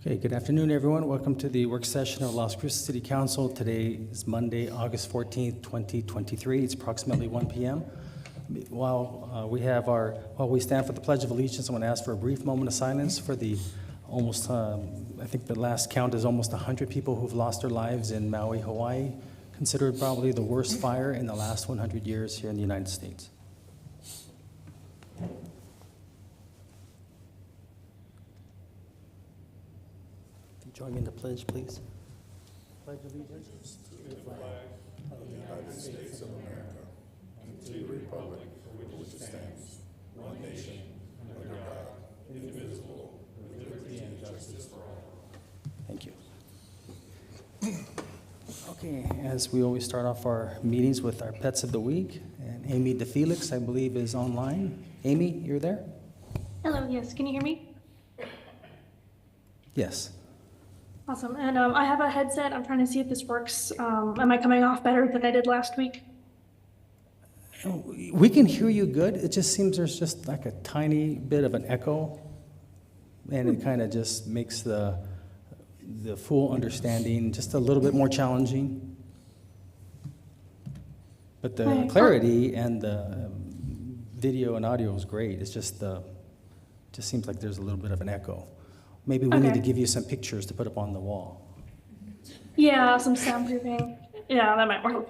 Okay, good afternoon, everyone. Welcome to the work session of Las Cruces City Council. Today is Monday, August 14th, 2023. It's approximately 1 p.m. While we stand for the Pledge of Allegiance, I want to ask for a brief moment of silence for the almost, I think the last count is almost 100 people who've lost their lives in Maui, Hawaii, considered probably the worst fire in the last 100 years here in the United States. Join me in the pledge, please. Pledge allegiance to the flag of the United States of America and to the republic for which it stands, one nation, under God, indivisible, with liberty and justice for all. Thank you. Okay, as we always start off our meetings with our pets of the week, and Amy DeFelix, I believe, is online. Amy, you're there? Hello, yes, can you hear me? Yes. Awesome, and I have a headset. I'm trying to see if this works. Am I coming off better than I did last week? We can hear you good. It just seems there's just like a tiny bit of an echo, and it kind of just makes the full understanding just a little bit more challenging. But the clarity and the video and audio is great. It's just seems like there's a little bit of an echo. Maybe we need to give you some pictures to put up on the wall. Yeah, some soundproofing. Yeah, that might work.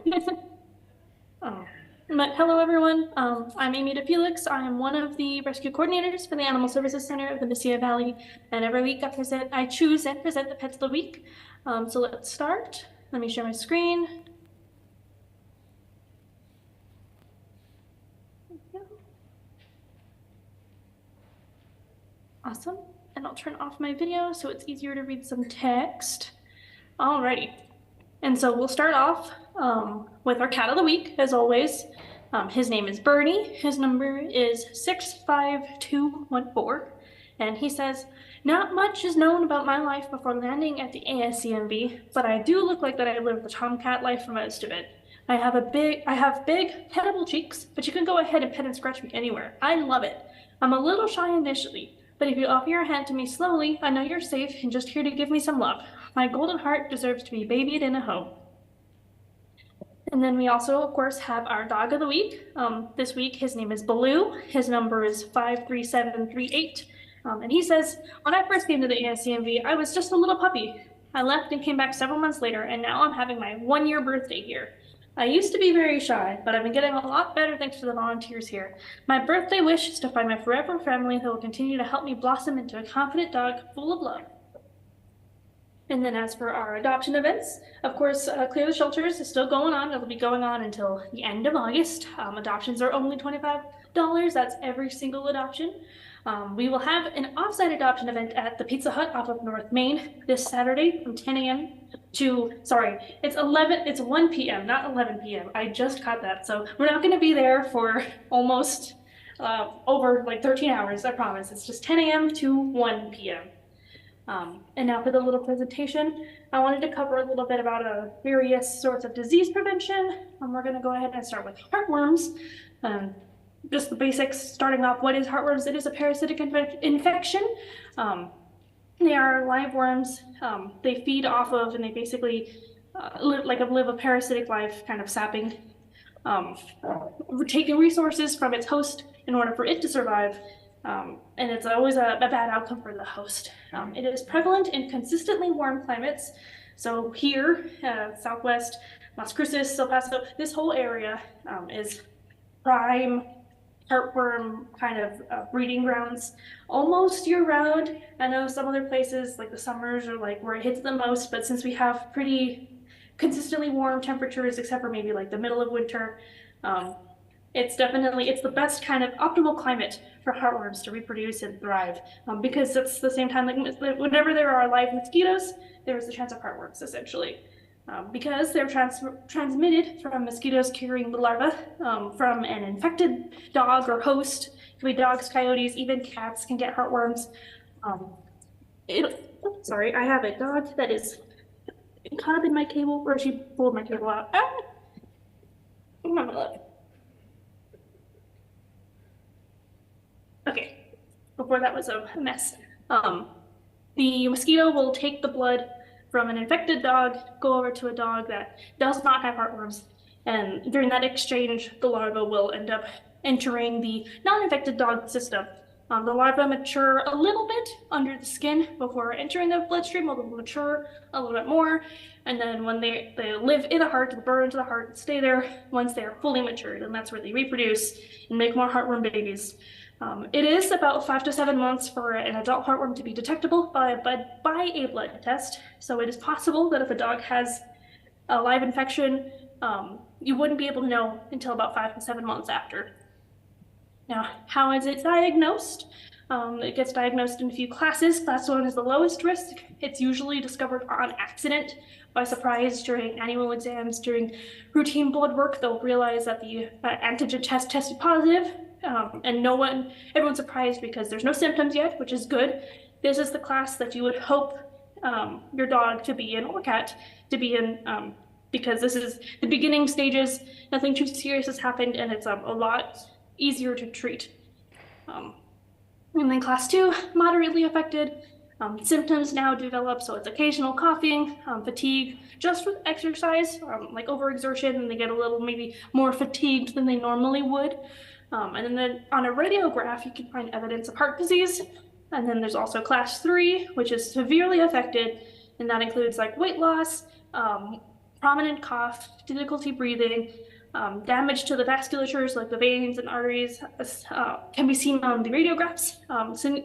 But hello, everyone. I'm Amy DeFelix. I am one of the rescue coordinators for the Animal Services Center of the Mesilla Valley. And every week I choose and present the pets of the week. So let's start. Let me share my screen. Awesome. And I'll turn off my video so it's easier to read some text. Alrighty. And so we'll start off with our cat of the week, as always. His name is Bernie. His number is 65214. And he says, "Not much is known about my life before landing at the ASCMV, but I do look like that I lived the tomcat life for most of it. I have big, pettable cheeks, but you can go ahead and pet and scratch me anywhere. I love it. I'm a little shy initially, but if you offer your hand to me slowly, I know you're safe and just here to give me some love. My golden heart deserves to be babied in a home." And then we also, of course, have our dog of the week. This week, his name is Baloo. His number is 53738. And he says, "When I first came to the ASCMV, I was just a little puppy. I left and came back several months later, and now I'm having my 1-year birthday here. I used to be very shy, but I've been getting a lot better thanks to the volunteers here. My birthday wish is to find my forever family who will continue to help me blossom into a confident dog full of love." And then as for our adoption events, of course, Clear the Shelters is still going on. It'll be going on until the end of August. Adoptions are only $25. That's every single adoption. We will have an offsite adoption event at the Pizza Hut off of North Main this Saturday from 10 a.m. to, it's 1 p.m., not 11 p.m. I just caught that. So we're not going to be there for almost over like 13 hours, I promise. It's just 10 a.m. to 1 p.m. And now for the little presentation, I wanted to cover a little bit about various sorts of disease prevention. We're going to go ahead and start with heartworms. Just the basics, starting off, what is heartworms? It is a parasitic infection. They are live worms. They feed off of, and they basically live a parasitic life, kind of sapping, taking resources from its host in order for it to survive. And it's always a bad outcome for the host. It is prevalent in consistently warm climates. So here, Southwest, Las Cruces, El Paso, this whole area is prime heartworm kind of breeding grounds almost year round. I know some other places like the summers are like where it hits the most, but since we have pretty consistently warm temperatures, except for maybe like the middle of winter, it's the best kind of optimal climate for heartworms to reproduce and thrive, because it's the same time, like whenever there are live mosquitoes, there's the chance of heartworms essentially. Because they're transmitted from mosquitoes carrying the larva from an infected dog or host. It could be dogs, coyotes, even cats can get heartworms. I have a dog that is caught up in my cable, or she pulled my cable out. Okay, before that was a mess. the mosquito will take the blood from an infected dog, go over to a dog that does not have heartworms, and during that exchange, the larva will end up entering the non-infected dog system. The larvae mature a little bit under the skin before entering the bloodstream. They'll mature a little bit more, and then when they live in the heart, burrow into the heart, stay there once they are fully matured, and that's where they reproduce and make more heartworm babies. It is about 5 to 7 months for an adult heartworm to be detectable by a blood test. So it is possible that if a dog has a live infection, you wouldn't be able to know until about 5 to 7 months after. Now, how is it diagnosed? It gets diagnosed in a few classes. Class 1 is the lowest risk. It's usually discovered on accident, by surprise, during annual exams, during routine blood work. They'll realize that the antigen test tested positive, and everyone's surprised because there's no symptoms yet, which is good. This is the class that you would hope your dog to be in, or cat to be in, because this is the beginning stages. Nothing too serious has happened, and it's a lot easier to treat. And then class 2, moderately affected. Symptoms now develop, so it's occasional coughing, fatigue, just with exercise, like overexertion, and they get a little maybe more fatigued than they normally would. And then on a radiograph, you can find evidence of heart disease. And then there's also class 3, which is severely affected, and that includes like weight loss, prominent cough, difficulty breathing, damage to the vasculatures like the veins and arteries can be seen on the radiographs,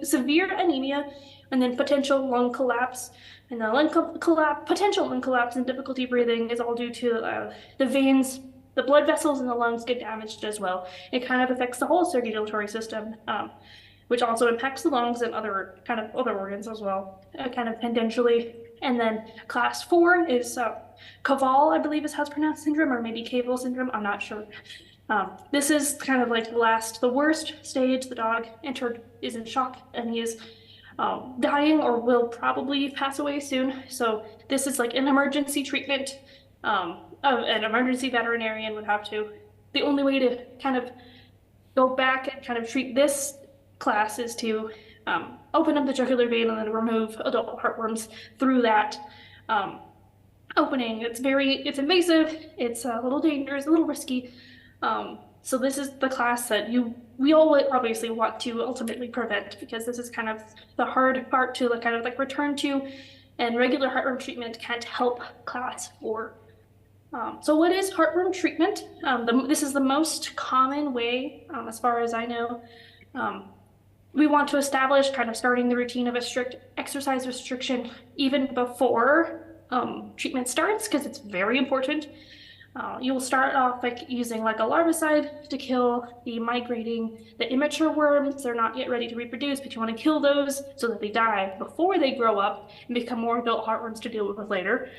severe anemia, and then potential lung collapse. And the potential lung collapse and difficulty breathing is all due to the veins, the blood vessels in the lungs get damaged as well. It kind of affects the whole circulatory system, which also impacts the lungs and other organs as well, kind of tangentially. And then class 4 is Caval, I believe is how it's pronounced, syndrome, or maybe Caval syndrome, I'm not sure. This is kind of like the worst stage. The dog is in shock, and he is dying or will probably pass away soon. So this is like an emergency treatment. An emergency veterinarian would have to. The only way to kind of go back and kind of treat this class is to open up the jugular vein and then remove adult heartworms through that opening. It's invasive, it's a little dangerous, a little risky. So this is the class that we all obviously want to ultimately prevent, because this is kind of the hard part to kind of like return to, and regular heartworm treatment can't help class 4. So what is heartworm treatment? This is the most common way, as far as I know. We want to establish kind of starting the routine of a strict exercise restriction even before treatment starts, because it's very important. You'll start off like using like a larvicide to kill the immature worms. They're not yet ready to reproduce, but you want to kill those so that they die before they grow up and become more adult heartworms to deal with later.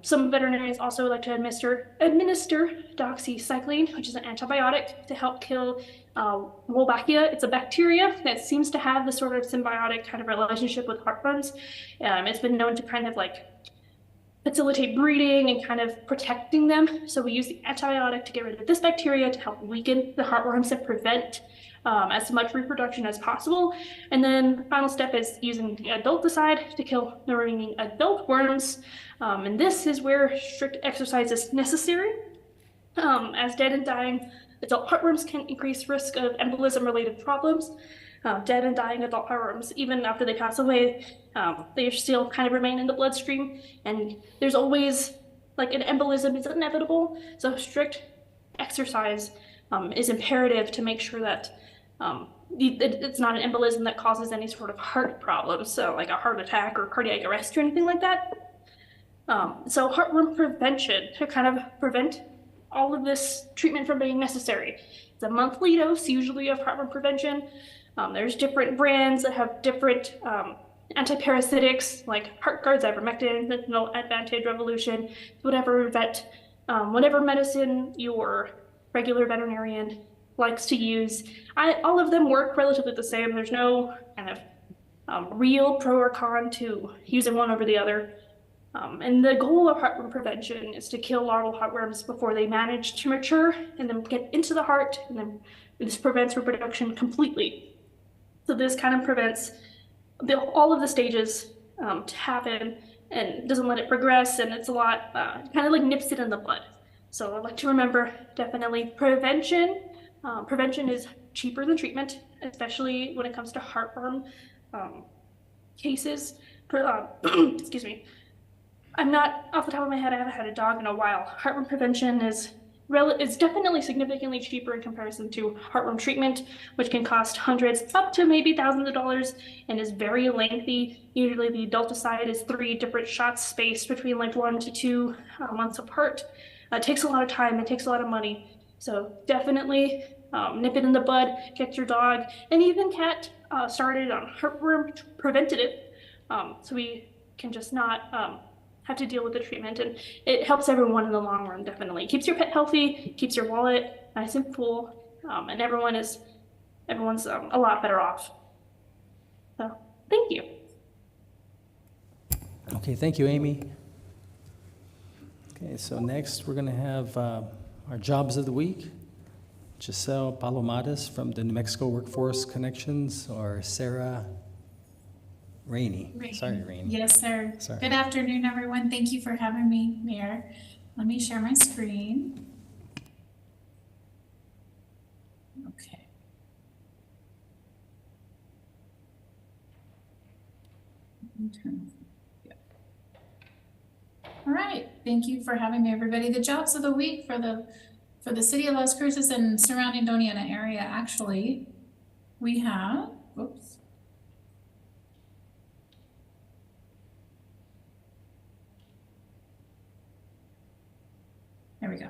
Some veterinarians also like to administer doxycycline, which is an antibiotic to help kill Wolbachia. It's a bacteria that seems to have this sort of symbiotic kind of relationship with heartworms. It's been known to kind of like facilitate breeding and kind of protecting them. So we use the antibiotic to get rid of this bacteria to help weaken the heartworms and prevent as much reproduction as possible. And then the final step is using the adulticide to kill the remaining adult worms. And this is where strict exercise is necessary. As dead and dying adult heartworms can increase risk of embolism-related problems. Dead and dying adult heartworms, even after they pass away, they still kind of remain in the bloodstream, and there's always like an embolism is inevitable. So strict exercise is imperative to make sure that it's not an embolism that causes any sort of heart problems, so like a heart attack or cardiac arrest or anything like that. So heartworm prevention, to kind of prevent all of this treatment from being necessary. It's a monthly dose usually of heartworm prevention. There's different brands that have different antiparasitics, like HeartGuard's ivermectin, Sentinel, Advantage, Revolution, whatever medicine your regular veterinarian likes to use. All of them work relatively the same. There's no kind of real pro or con to using one over the other. And the goal of heartworm prevention is to kill larval heartworms before they manage to mature and then get into the heart, and then this prevents reproduction completely. So this kind of prevents all of the stages to happen and doesn't let it progress, and it's a lot, kind of like nips it in the bud. So I'd like to remember definitely prevention. Prevention is cheaper than treatment, especially when it comes to heartworm cases. Excuse me. I'm not off the top of my head. I haven't had a dog in a while. Heartworm prevention is definitely significantly cheaper in comparison to heartworm treatment, which can cost hundreds up to maybe thousands of dollars and is very lengthy. Usually the adulticide is 3 different shots spaced between like 1 to 2 months apart. It takes a lot of time, it takes a lot of money. So definitely nip it in the bud, get your dog and even cat started on heartworm preventative. So we can just not have to deal with the treatment, and it helps everyone in the long run. Definitely it keeps your pet healthy, keeps your wallet nice and full, and everyone's a lot better off. So thank you. Okay, thank you, Amy. Okay, so next we're going to have our Jobs of the Week. Giselle Palomares from the New Mexico Workforce Connections, or Sarah Rainey. Sorry, Rainey. Yes, sir. Sorry. Good afternoon, everyone. Thank you for having me, Mayor. Let me share my screen. Okay. All right. Thank you for having me, everybody. The jobs of the week for the city of Las Cruces and surrounding Doniana area, actually, we have, whoops. There we go.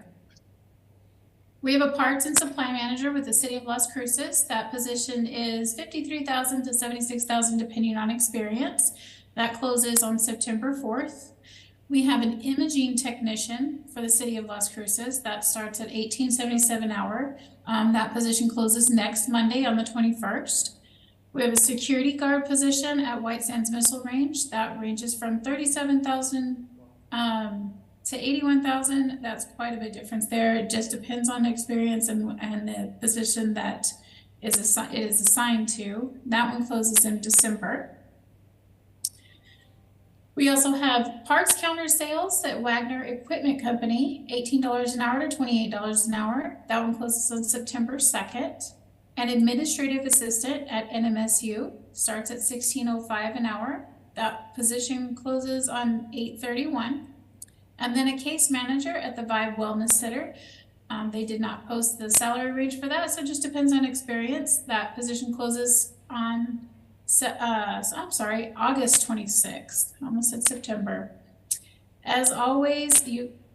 We have a parts and supply manager with the city of Las Cruces. That position is $53,000 to $76,000 depending on experience. That closes on September 4th. We have an imaging technician for the city of Las Cruces. That starts at $18.77 an hour. That position closes next Monday on the 21st. We have a security guard position at White Sands Missile Range. That ranges from $37,000 to $81,000. That's quite a bit difference there. It just depends on the experience and the position that it is assigned to. That one closes in December. We also have parts counter sales at Wagner Equipment Company, $18 an hour to $28 an hour. That one closes on September 2nd. An administrative assistant at NMSU starts at $16.05 an hour. That position closes on 8/31. And then a case manager at the Vibe Wellness Center. They did not post the salary range for that, so it just depends on experience. That position closes on August 26th. Almost said September. As always,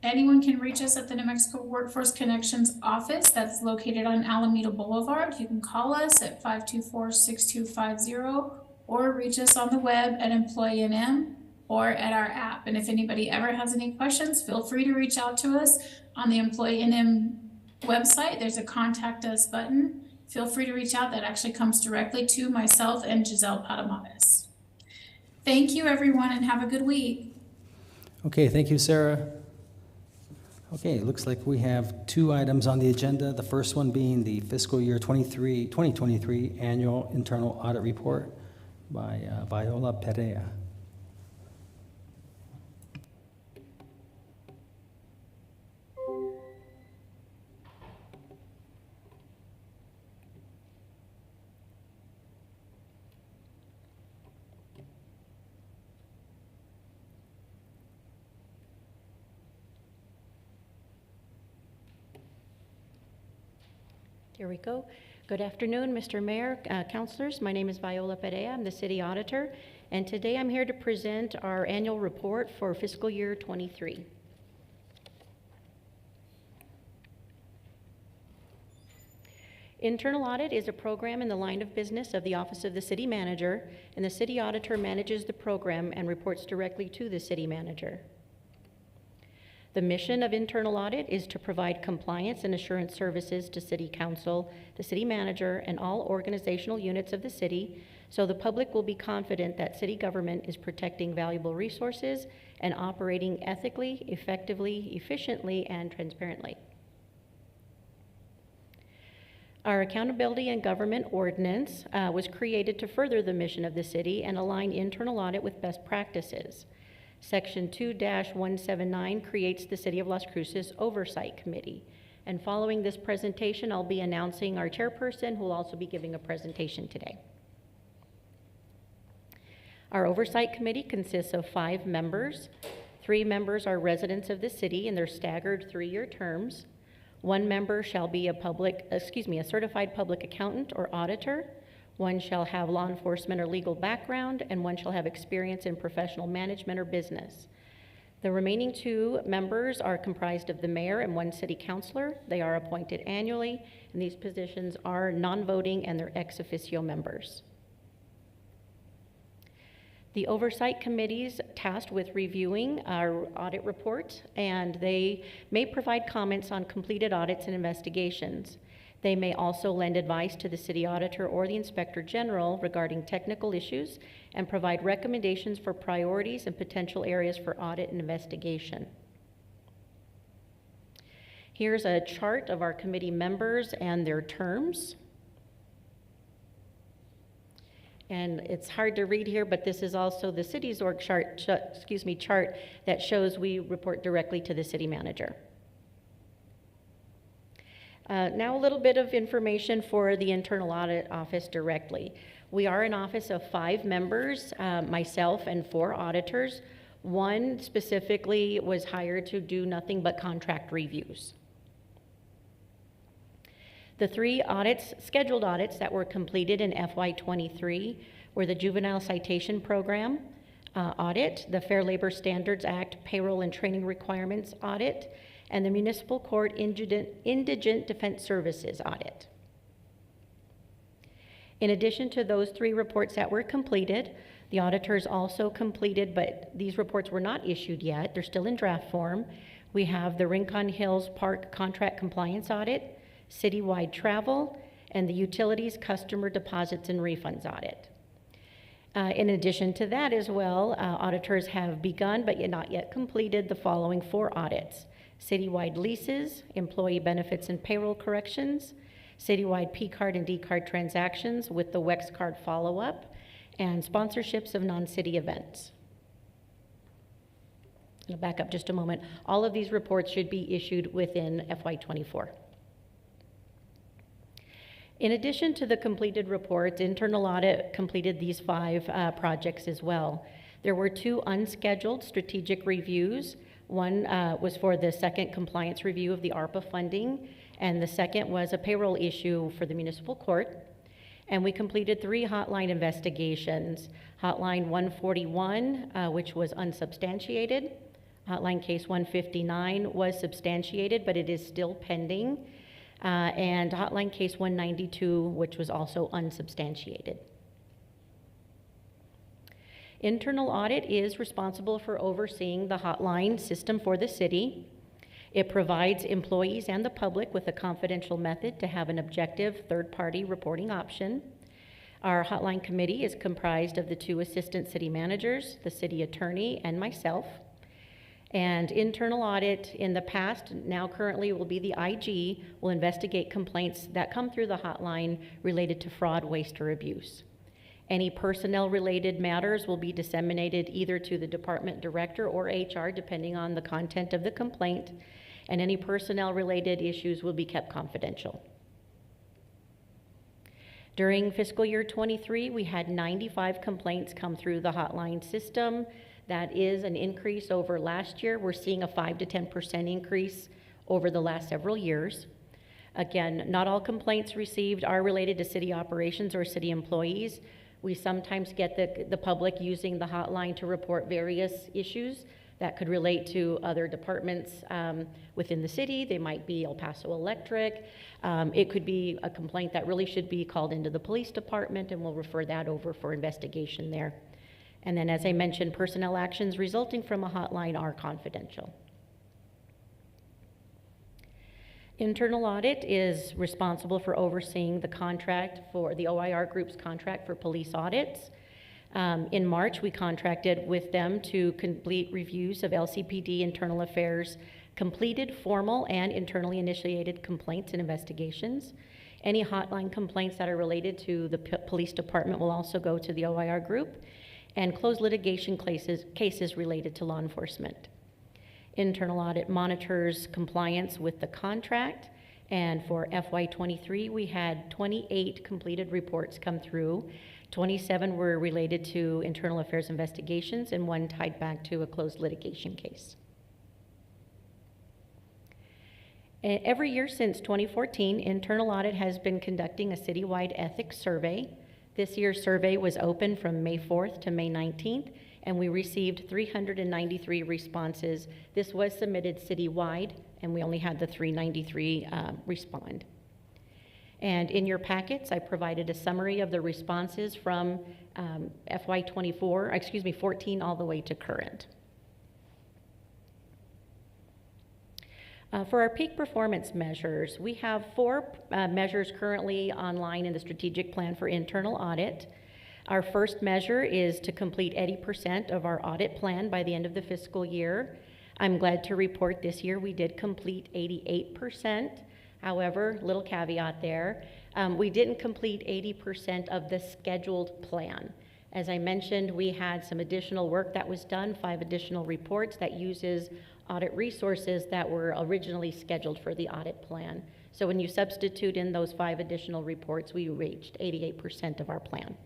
anyone can reach us at the New Mexico Workforce Connections office that's located on Alameda Boulevard. You can call us at 524-6250 or reach us on the web at Employee NM or at our app. And if anybody ever has any questions, feel free to reach out to us on the Employee NM website. There's a contact us button. Feel free to reach out. That actually comes directly to myself and Giselle Palomares. Thank you, everyone, and have a good week. Okay, thank you, Sarah. Okay, it looks like we have 2 items on the agenda. The first one being the fiscal year 2023 annual internal audit report by Viola Perea. Here we go. Good afternoon, Mr. Mayor, councilors. My name is Viola Perea. I'm the city auditor, and today I'm here to present our annual report for fiscal year 23. Internal audit is a program in the line of business of the Office of the City Manager, and the city auditor manages the program and reports directly to the city manager. The mission of internal audit is to provide compliance and assurance services to City Council, the City Manager, and all organizational units of the city, so the public will be confident that city government is protecting valuable resources and operating ethically, effectively, efficiently, and transparently. Our accountability and government ordinance was created to further the mission of the city and align internal audit with best practices. Section 2-179 creates the City of Las Cruces Oversight Committee. And following this presentation, I'll be announcing our chairperson, who will also be giving a presentation today. Our Oversight Committee consists of 5 members. 3 members are residents of the city in their staggered 3-year terms. 1 member shall be a certified public accountant or auditor. 1 shall have law enforcement or legal background, and 1 shall have experience in professional management or business. The remaining 2 members are comprised of the mayor and 1 city councilor. They are appointed annually, and these positions are non-voting and they're ex officio members. The Oversight Committee is tasked with reviewing our audit report, and they may provide comments on completed audits and investigations. They may also lend advice to the city auditor or the inspector general regarding technical issues and provide recommendations for priorities and potential areas for audit and investigation. Here's a chart of our committee members and their terms. And it's hard to read here, but this is also the city's org chart that shows we report directly to the city manager. Now a little bit of information for the Internal Audit Office directly. We are an office of 5 members, myself and 4 auditors. 1 specifically was hired to do nothing but contract reviews. The 3 audits, scheduled audits that were completed in FY23 were the Juvenile Citation Program audit, the Fair Labor Standards Act Payroll and Training Requirements audit, and the Municipal Court Indigent Defense Services audit. In addition to those 3 reports that were completed, the auditors also completed, but these reports were not issued yet, they're still in draft form. We have the Rincon Hills Park Contract Compliance Audit, citywide travel, and the utilities customer deposits and refunds audit. In addition to that as well, auditors have begun but not yet completed the following 4 audits: citywide leases, employee benefits and payroll corrections, citywide P-card and D-card transactions with the WEX card follow-up, and sponsorships of non-city events. I'll back up just a moment. All of these reports should be issued within FY24. In addition to the completed reports, Internal Audit completed these 5 projects as well. There were 2 unscheduled strategic reviews. One was for the second compliance review of the ARPA funding, and the second was a payroll issue for the municipal court. And we completed 3 hotline investigations. Hotline 141, which was unsubstantiated. Hotline case 159 was substantiated, but it is still pending. And hotline case 192, which was also unsubstantiated. Internal Audit is responsible for overseeing the hotline system for the city. It provides employees and the public with a confidential method to have an objective third-party reporting option. Our hotline committee is comprised of the 2 assistant city managers, the city attorney, and myself. And Internal Audit in the past, now currently will be the IG, will investigate complaints that come through the hotline related to fraud, waste, or abuse. Any personnel-related matters will be disseminated either to the department director or HR, depending on the content of the complaint, and any personnel-related issues will be kept confidential. During fiscal year 23, we had 95 complaints come through the hotline system. That is an increase over last year. We're seeing a 5 to 10% increase over the last several years. Again, not all complaints received are related to city operations or city employees. We sometimes get the public using the hotline to report various issues that could relate to other departments within the city. They might be El Paso Electric. It could be a complaint that really should be called into the police department, and we'll refer that over for investigation there. And then, as I mentioned, personnel actions resulting from a hotline are confidential. Internal Audit is responsible for overseeing the contract for the OIR Group's contract for police audits. In March, we contracted with them to complete reviews of LCPD internal affairs, completed formal and internally initiated complaints and investigations. Any hotline complaints that are related to the police department will also go to the OIR group, and closed litigation cases related to law enforcement. Internal audit monitors compliance with the contract, and for FY23, we had 28 completed reports come through. 27 were related to internal affairs investigations, and 1 tied back to a closed litigation case. Every year since 2014, Internal Audit has been conducting a citywide ethics survey. This year's survey was open from May 4th to May 19th, and we received 393 responses. This was submitted citywide, and we only had the 393 respond. And in your packets, I provided a summary of the responses from FY24, 14 all the way to current. For our peak performance measures, we have 4 measures currently online in the strategic plan for internal audit. Our first measure is to complete 80% of our audit plan by the end of the fiscal year. I'm glad to report this year we did complete 88%. However, little caveat there, we didn't complete 80% of the scheduled plan. As I mentioned, we had some additional work that was done, 5 additional reports that uses audit resources that were originally scheduled for the audit plan. So when you substitute in those 5 additional reports, we reached 88% of our plan.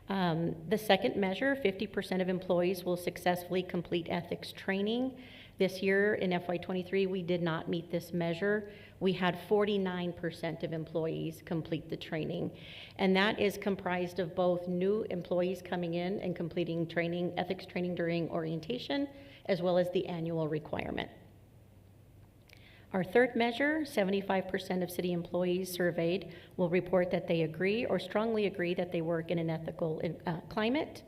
The second measure, 50% of employees will successfully complete ethics training. This year in FY23, we did not meet this measure. We had 49% of employees complete the training, and that is comprised of both new employees coming in and completing training, ethics training during orientation, as well as the annual requirement. Our third measure, 75% of city employees surveyed will report that they agree or strongly agree that they work in an ethical climate.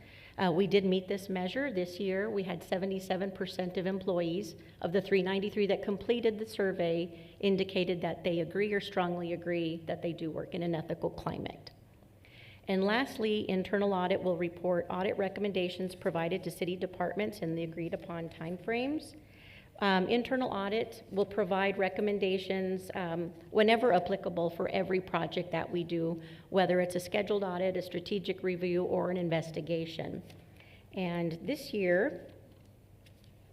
We did meet this measure. This year, we had 77% of employees of the 393 that completed the survey indicated that they agree or strongly agree that they do work in an ethical climate. And lastly, internal audit will report audit recommendations provided to city departments in the agreed upon timeframes. Internal audit will provide recommendations whenever applicable for every project that we do, whether it's a scheduled audit, a strategic review, or an investigation. And this year,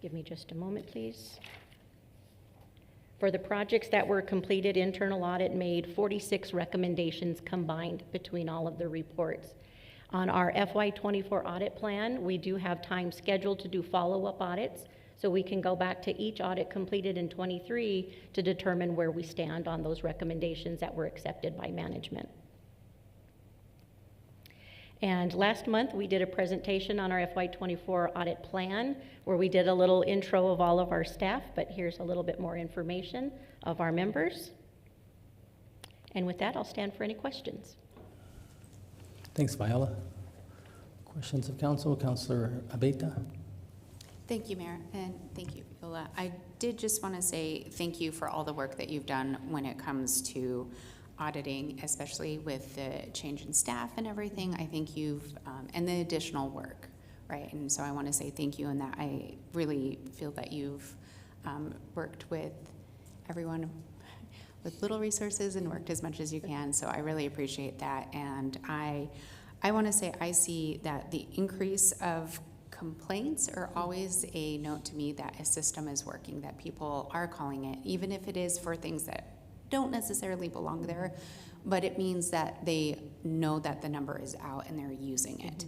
give me just a moment, please. For the projects that were completed, internal audit made 46 recommendations combined between all of the reports. On our FY24 audit plan, we do have time scheduled to do follow-up audits, so we can go back to each audit completed in 23 to determine where we stand on those recommendations that were accepted by management. And last month, we did a presentation on our FY24 audit plan where we did a little intro of all of our staff, but here's a little bit more information of our members. And with that, I'll stand for any questions. Thanks, Viola. Questions of council? Councilor Abeyta? Thank you, Mayor, and thank you, Viola. I did just want to say thank you for all the work that you've done when it comes to auditing, especially with the change in staff and everything. I think you've, and the additional work, right? And so I want to say thank you, and that I really feel that you've worked with everyone with little resources and worked as much as you can. So I really appreciate that. And I want to say I see that the increase of complaints are always a note to me that a system is working, that people are calling it, even if it is for things that don't necessarily belong there, but it means that they know that the number is out and they're using it.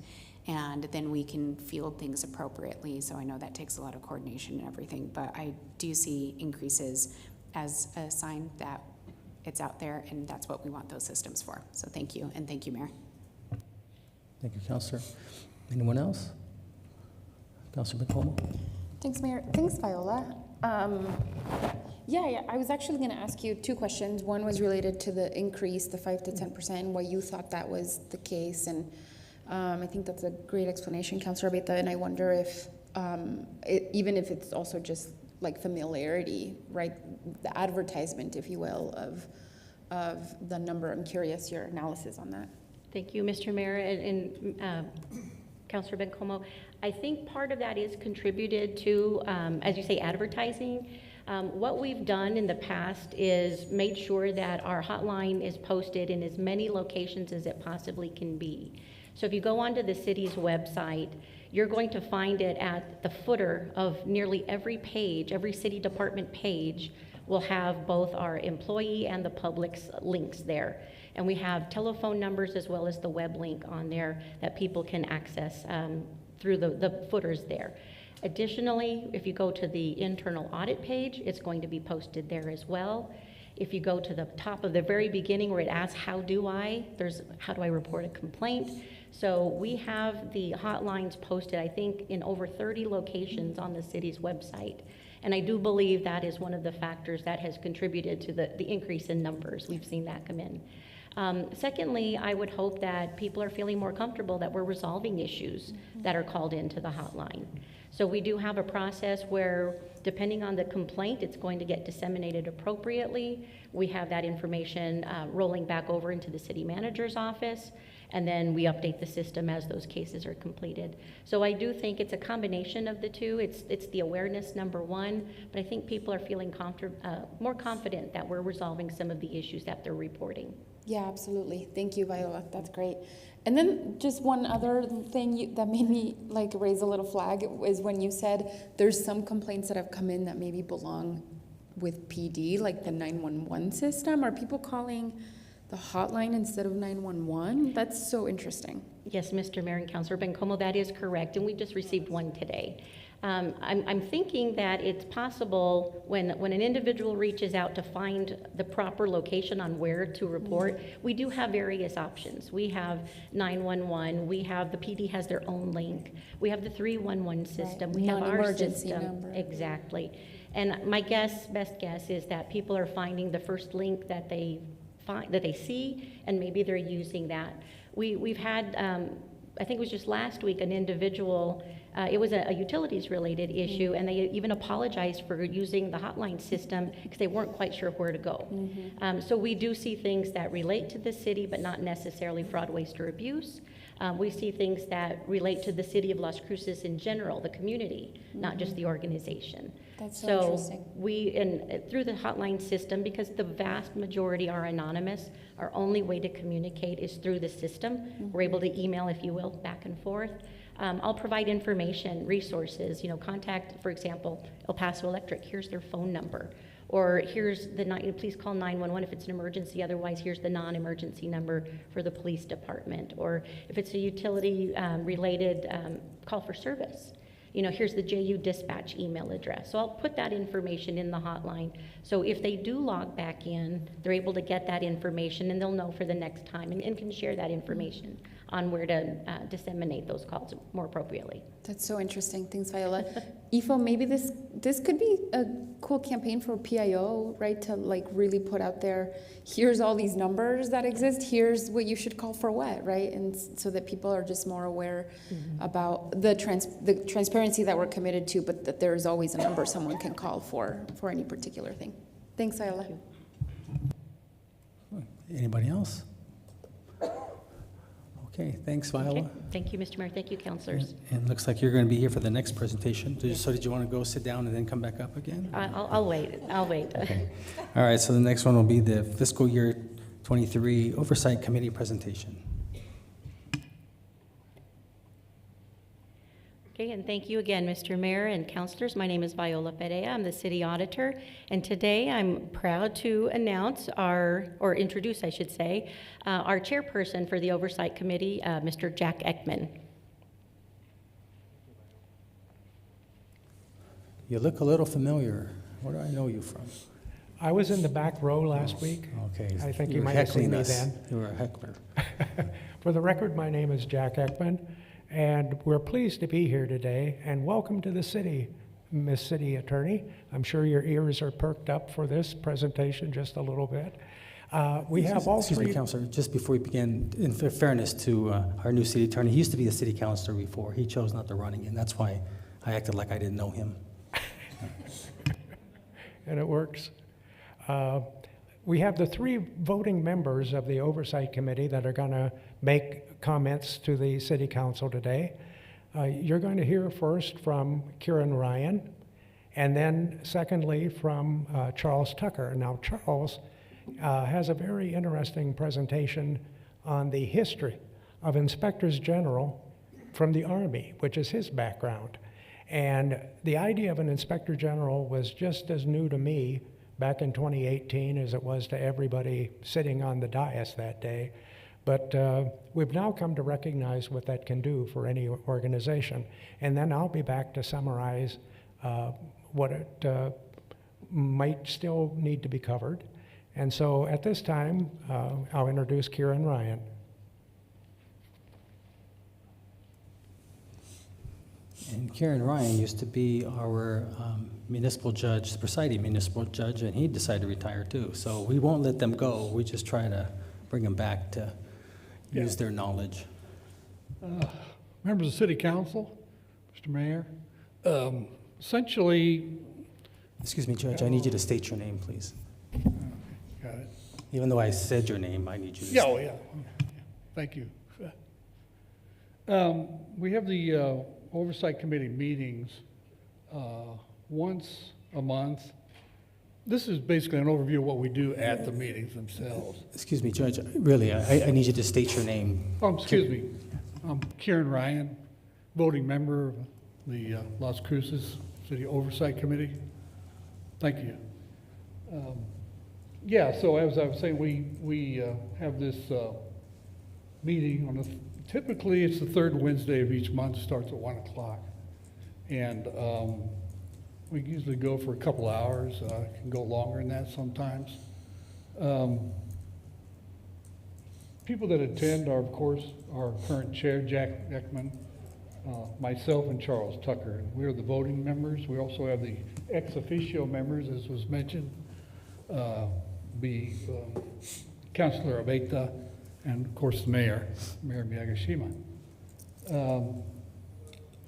And then we can field things appropriately. So I know that takes a lot of coordination and everything, but I do see increases as a sign that it's out there, and that's what we want those systems for. So thank you, and thank you, Mayor. Thank you, Councilor. Anyone else? Councilor McCollum? Thanks, Mayor. Thanks, Viola. Yeah, I was actually going to ask you 2 questions. One was related to the increase, the 5 to 10%, why you thought that was the case, and I think that's a great explanation, Councilor Abeyta, and I wonder if, even if it's also just like familiarity, right, the advertisement, if you will, of the number. I'm curious your analysis on that. Thank you, Mr. Mayor, and Councilor Bencomo. I think part of that is contributed to, as you say, advertising. What we've done in the past is made sure that our hotline is posted in as many locations as it possibly can be. So if you go onto the city's website, you're going to find it at the footer of nearly every page. Every city department page will have both our employee and the public's links there. And we have telephone numbers as well as the web link on there that people can access through the footers there. Additionally, if you go to the internal audit page, it's going to be posted there as well. If you go to the top of the very beginning where it asks, how do I report a complaint? So we have the hotlines posted, I think, in over 30 locations on the city's website. And I do believe that is one of the factors that has contributed to the increase in numbers. We've seen that come in. Secondly, I would hope that people are feeling more comfortable that we're resolving issues that are called into the hotline. So we do have a process where, depending on the complaint, it's going to get disseminated appropriately. We have that information rolling back over into the city manager's office, and then we update the system as those cases are completed. So I do think it's a combination of the two. It's the awareness, number one, but I think people are feeling more confident that we're resolving some of the issues that they're reporting. Yeah, absolutely. Thank you, Viola. That's great. And then just one other thing that made me like raise a little flag is when you said there's some complaints that have come in that maybe belong with PD, like the 911 system. Are people calling the hotline instead of 911? That's so interesting. Yes, Mr. Mayor and Councilor Bencomo, that is correct, and we just received one today. I'm thinking that it's possible when an individual reaches out to find the proper location on where to report, we do have various options. We have 911, we have, the PD has their own link, we have the 311 system, Right. we have our Non-emergency system. number. Exactly. And my best guess is that people are finding the first link that they see, and maybe they're using that. We've had, I think it was just last week, an individual, it was a utilities related issue, and they even apologized for using the hotline system because they weren't quite sure where to go. So we do see things that relate to the city, but not necessarily fraud, waste, or abuse. We see things that relate to the city of Las Cruces in general, the community, not just the organization. That's so interesting. Through the hotline system, because the vast majority are anonymous, our only way to communicate is through the system. We're able to email, if you will, back and forth. I'll provide information, resources, contact, for example, El Paso Electric, here's their phone number. Or here's please call 911 if it's an emergency, otherwise here's the non-emergency number for the police department. Or if it's a utility related call for service, here's the JU dispatch email address. So I'll put that information in the hotline. So if they do log back in, they're able to get that information and they'll know for the next time and can share that information on where to disseminate those calls more appropriately. That's so interesting. Thanks, Viola. Ifo, maybe this could be a cool campaign for PIO, right? To like really put out there, here's all these numbers that exist, here's what you should call for what, right? And so that people are just more aware about the transparency that we're committed to, but that there's always a number someone can call for any particular thing. Thanks, Viola. Anybody else? Okay, thanks, Viola. Okay. Thank you, Mr. Mayor. Thank you, councilors. And it looks like you're going to be here for the next presentation. So did you want to go sit down and then come back up again? I'll wait. Okay. All right, so the next one will be the fiscal year 23 Oversight Committee presentation. Okay, and thank you again, Mr. Mayor and councilors. My name is Viola Perea. I'm the city auditor, and today I'm proud to announce introduce, I should say, our chairperson for the Oversight Committee, Mr. Jack Ekman. You look a little familiar. Where do I know you from? I was in the back row last week. Okay. I think you were might have heckling seen me us. then. You were a heckler. For the record, my name is Jack Ekman, and we're pleased to be here today, and welcome to the city, Miss City Attorney. I'm sure your ears are perked up for this presentation just a little bit. We have all Excuse me, three. Councilor, just before we begin, in fairness to our new city attorney, he used to be a city councilor before. He chose not to run again. That's why I acted like I didn't know him. And it works. We have the three voting members of the Oversight Committee that are going to make comments to the City Council today. You're going to hear first from Kieran Ryan, And then secondly, from Charles Tucker. Now, Charles has a very interesting presentation on the history of inspectors general from the Army, which is his background. And the idea of an inspector general was just as new to me back in 2018 as it was to everybody sitting on the dais that day. But we've now come to recognize what that can do for any organization. And then I'll be back to summarize what it might still need to be covered. And so at this time, I'll introduce Kieran Ryan. And Kieran Ryan used to be our municipal judge, the presiding municipal judge, and he decided to retire too. So we won't let them go. We just try to bring them back to use their knowledge. Members of City Council, Mr. Mayor, essentially, Excuse me, Judge, I need you to state your name, please. got it. Even though I said your name, I need you to Yeah, state. oh, yeah. Thank you. We have the Oversight Committee meetings once a month. This is basically an overview of what we do at the meetings themselves. Excuse me, Judge, really, I need you to state your name. Excuse me. I'm Kieran Ryan, voting member of the Las Cruces City Oversight Committee. Thank you. Yeah, so as I was saying, we have this meeting on typically it's the third Wednesday of each month, starts at 1 o'clock. And we usually go for a couple hours, can go longer than that sometimes. People that attend are, of course, our current chair, Jack Ekman, myself, and Charles Tucker. We're the voting members. We also have the ex officio members, as was mentioned, Councilor Abeta, and of course the Mayor Miyagishima.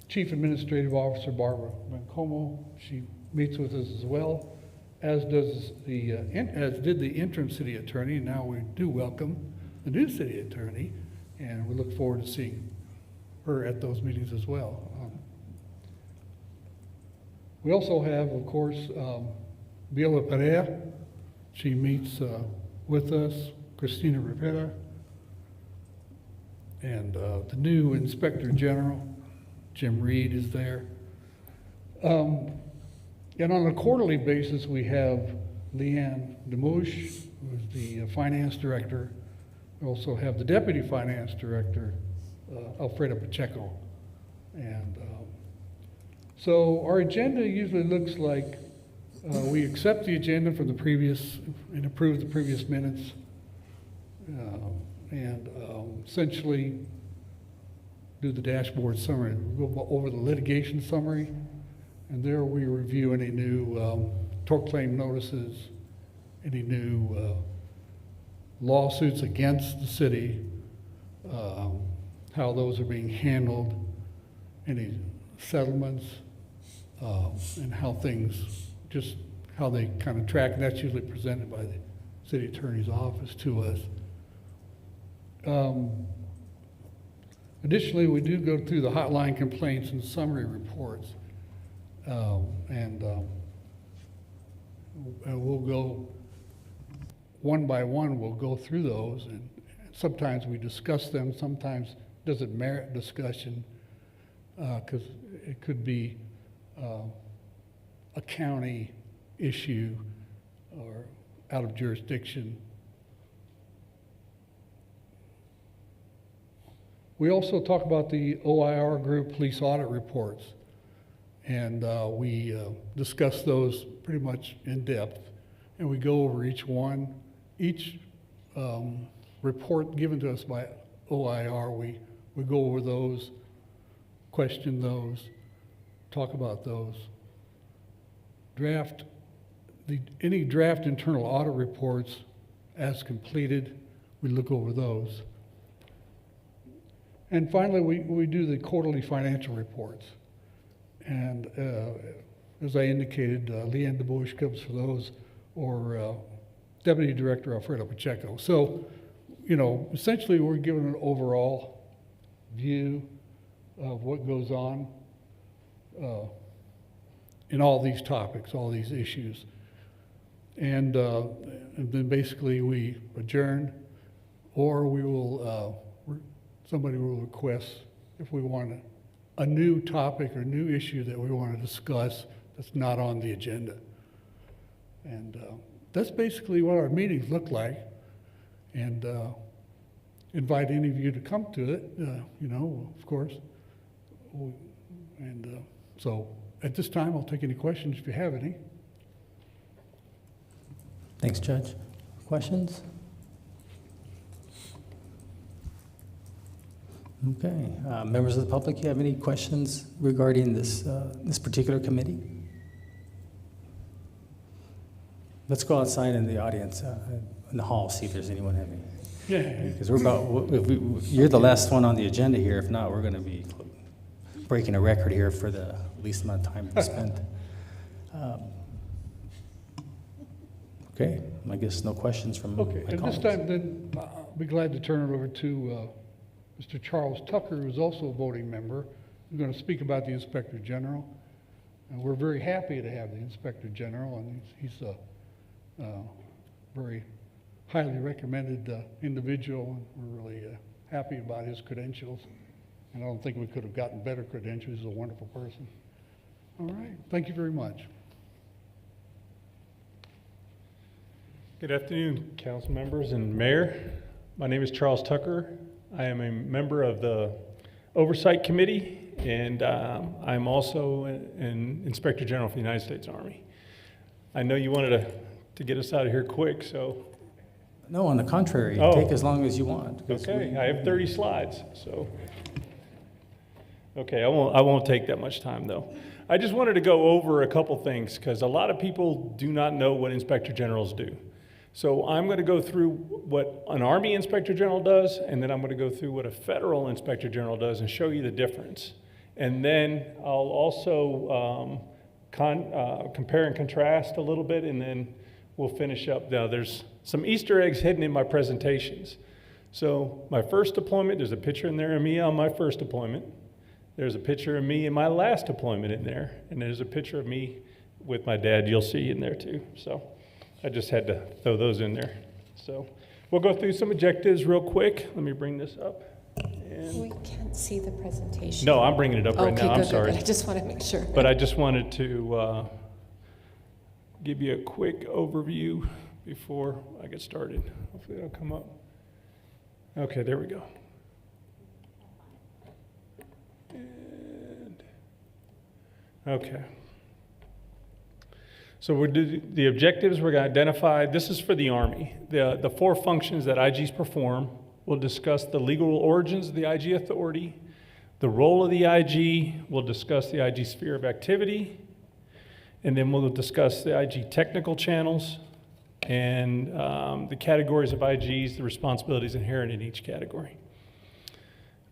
Chief Administrative Officer Barbara Mancomo, she meets with us as well, as did the interim city attorney. Now we do welcome the new city attorney, and we look forward to seeing her at those meetings as well. We also have, of course, Viola Perea. She meets with us, Christina Rivera, and the new Inspector General, Jim Reed, is there. And on a quarterly basis, we have Leanne Demouche, who is the Finance Director. We also have the Deputy Finance Director, Alfredo Pacheco. And so our agenda usually looks like we accept the agenda from the previous and approve the previous minutes. And essentially do the dashboard summary. We go over the litigation summary, and there we review any new tort claim notices, any new lawsuits against the city, how those are being handled, any settlements, and how things, just how they kind of track, and that's usually presented by the city attorney's office to us. Additionally, we do go through the hotline complaints and summary reports. And we'll go one by one, we'll go through those, and sometimes we discuss them, sometimes does it merit discussion, because it could be a county issue or out of jurisdiction. We also talk about the OIR group police audit reports, and we discuss those pretty much in depth, and we go over each one. Each report given to us by OIR, we go over those, question those, talk about those. Any draft internal audit reports as completed, we look over those. And finally, we do the quarterly financial reports. And as I indicated, Leanne DeBosch comes for those, or Deputy Director Alfredo Pacheco. So, you know, essentially we're given an overall view of what goes on in all these topics, all these issues. And then basically we adjourn, or we will, somebody will request if we want a new topic or new issue that we want to discuss that's not on the agenda. And that's basically what our meetings look like. And invite any of you to come to it, you know, of course. And so at this time, I'll take any questions if you have any. Thanks, Judge. Questions? Okay. Members of the public, you have any questions regarding this, this particular committee? Let's go outside in the audience, in the hall, see if there's anyone having. Yeah. Because we're about, you're the last one on the agenda here. If not, we're going to be breaking a record here for the least amount of time we spent. Okay, I guess no questions from Okay, my at this colleagues. time, then, I'll be glad to turn it over to Mr. Charles Tucker, who's also a voting member, who's going to speak about the Inspector General. And we're very happy to have the Inspector General, and he's a very highly recommended individual, and we're really happy about his credentials. And I don't think we could have gotten better credentials. He's a wonderful person. All right, thank you very much. Good afternoon, council members and mayor. My name is Charles Tucker. I am a member of the Oversight Committee, and I'm also an Inspector General for the United States Army. I know you wanted to get us out of here quick, so. No, on the contrary, Oh. take as long as you want. because Okay, we- I have 30 slides, so. Okay, I won't take that much time, though. I just wanted to go over a couple things, because a lot of people do not know what Inspector Generals do. So I'm going to go through what an Army Inspector General does, and then I'm going to go through what a Federal Inspector General does and show you the difference. And then I'll also compare and contrast a little bit, and then we'll finish up. Now, there's some Easter eggs hidden in my presentations. So my first deployment, there's a picture in there of me on my first deployment. There's a picture of me in my last deployment in there, and there's a picture of me with my dad you'll see in there too. So I just had to throw those in there. So we'll go through some objectives real quick. Let me bring this up. And We can't see the presentation. no, I'm bringing it up right Okay, now. I'm good, sorry. good. I just want to make sure. But I just wanted to give you a quick overview before I get started. Hopefully it'll come up. Okay, there we go. And, okay. So we're the objectives we're going to identify. This is for the Army. The 4 functions that IGs perform. We'll discuss the legal origins of the IG authority, the role of the IG. We'll discuss the IG sphere of activity, and then we'll discuss the IG technical channels and the categories of IGs, the responsibilities inherent in each category.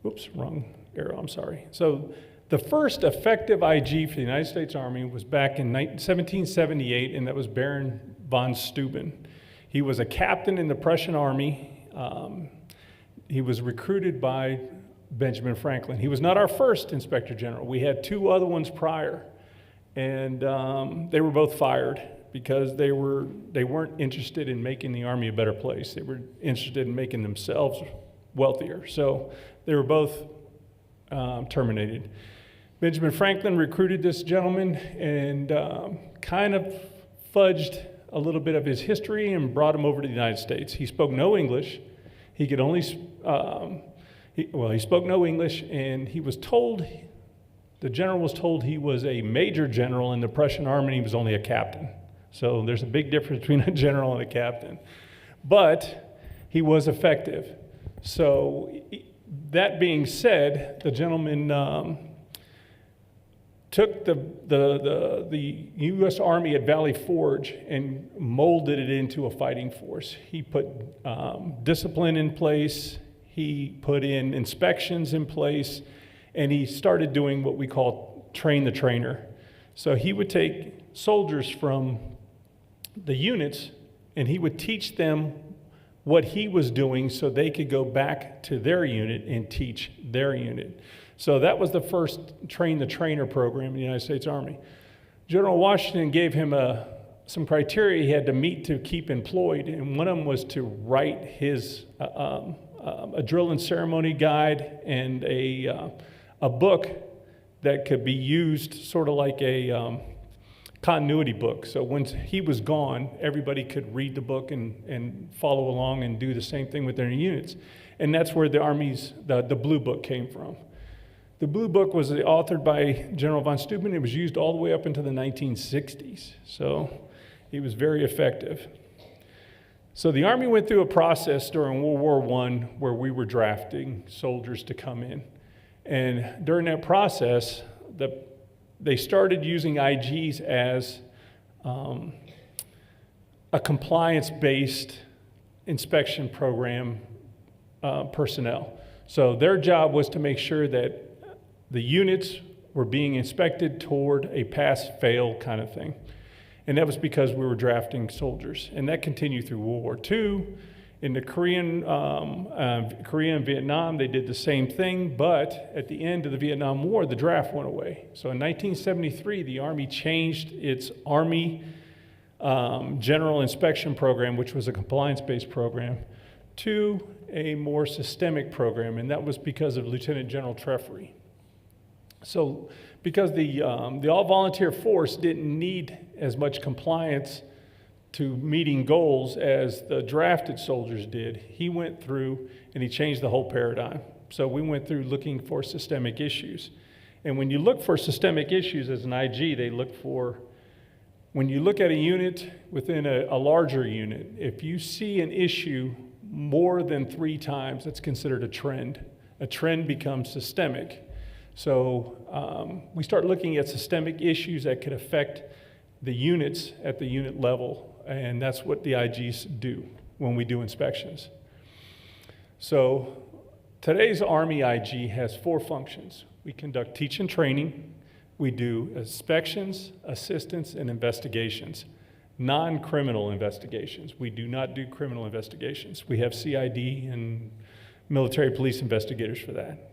Oops, wrong arrow, I'm sorry. So the first effective IG for the United States Army was back in 1778, and that was Baron von Steuben. He was a captain in the Prussian Army. He was recruited by Benjamin Franklin. He was not our first Inspector General. We had 2 other ones prior, and they were both fired because they weren't interested in making the Army a better place. They were interested in making themselves wealthier. So they were both terminated. Benjamin Franklin recruited this gentleman and kind of fudged a little bit of his history and brought him over to the United States. He spoke no English. He could only, he spoke no English, and he was told, the general was told he was a major general in the Prussian army, and he was only a captain. So there's a big difference between a general and a captain. But he was effective. So that being said, the gentleman took the U.S. Army at Valley Forge and molded it into a fighting force. He put discipline in place, he put in inspections in place, and he started doing what we call train the trainer. So he would take soldiers from the units and he would teach them what he was doing so they could go back to their unit and teach their unit. So that was the first train the trainer program in the United States Army. General Washington gave him some criteria he had to meet to keep employed, and one of them was to write a drill and ceremony guide and a book that could be used sort of like a continuity book. So when he was gone, everybody could read the book and follow along and do the same thing with their units. And that's where the Army's, the Blue Book came from. The Blue Book was authored by General von Steuben. It was used all the way up into the 1960s. So it was very effective. So the Army went through a process during World War I where we were drafting soldiers to come in. And during that process, they started using IGs as a compliance-based inspection program personnel. So their job was to make sure that the units were being inspected toward a pass-fail kind of thing. And that was because we were drafting soldiers. And that continued through World War II. In the Korea and Vietnam, they did the same thing, but at the end of the Vietnam War, the draft went away. So in 1973, the Army changed its Army General Inspection Program, which was a compliance-based program, to a more systemic program, and that was because of Lieutenant General Treffery. So because the all-volunteer force didn't need as much compliance to meeting goals as the drafted soldiers did, he went through and he changed the whole paradigm. So we went through looking for systemic issues. And when you look for systemic issues as an IG, they look for, when you look at a unit within a larger unit, if you see an issue more than 3 times, that's considered a trend. A trend becomes systemic. So we start looking at systemic issues that could affect the units at the unit level, and that's what the IGs do when we do inspections. So today's Army IG has 4 functions. We conduct teach and training, we do inspections, assistance, and investigations. Non-criminal investigations. We do not do criminal investigations. We have CID and military police investigators for that.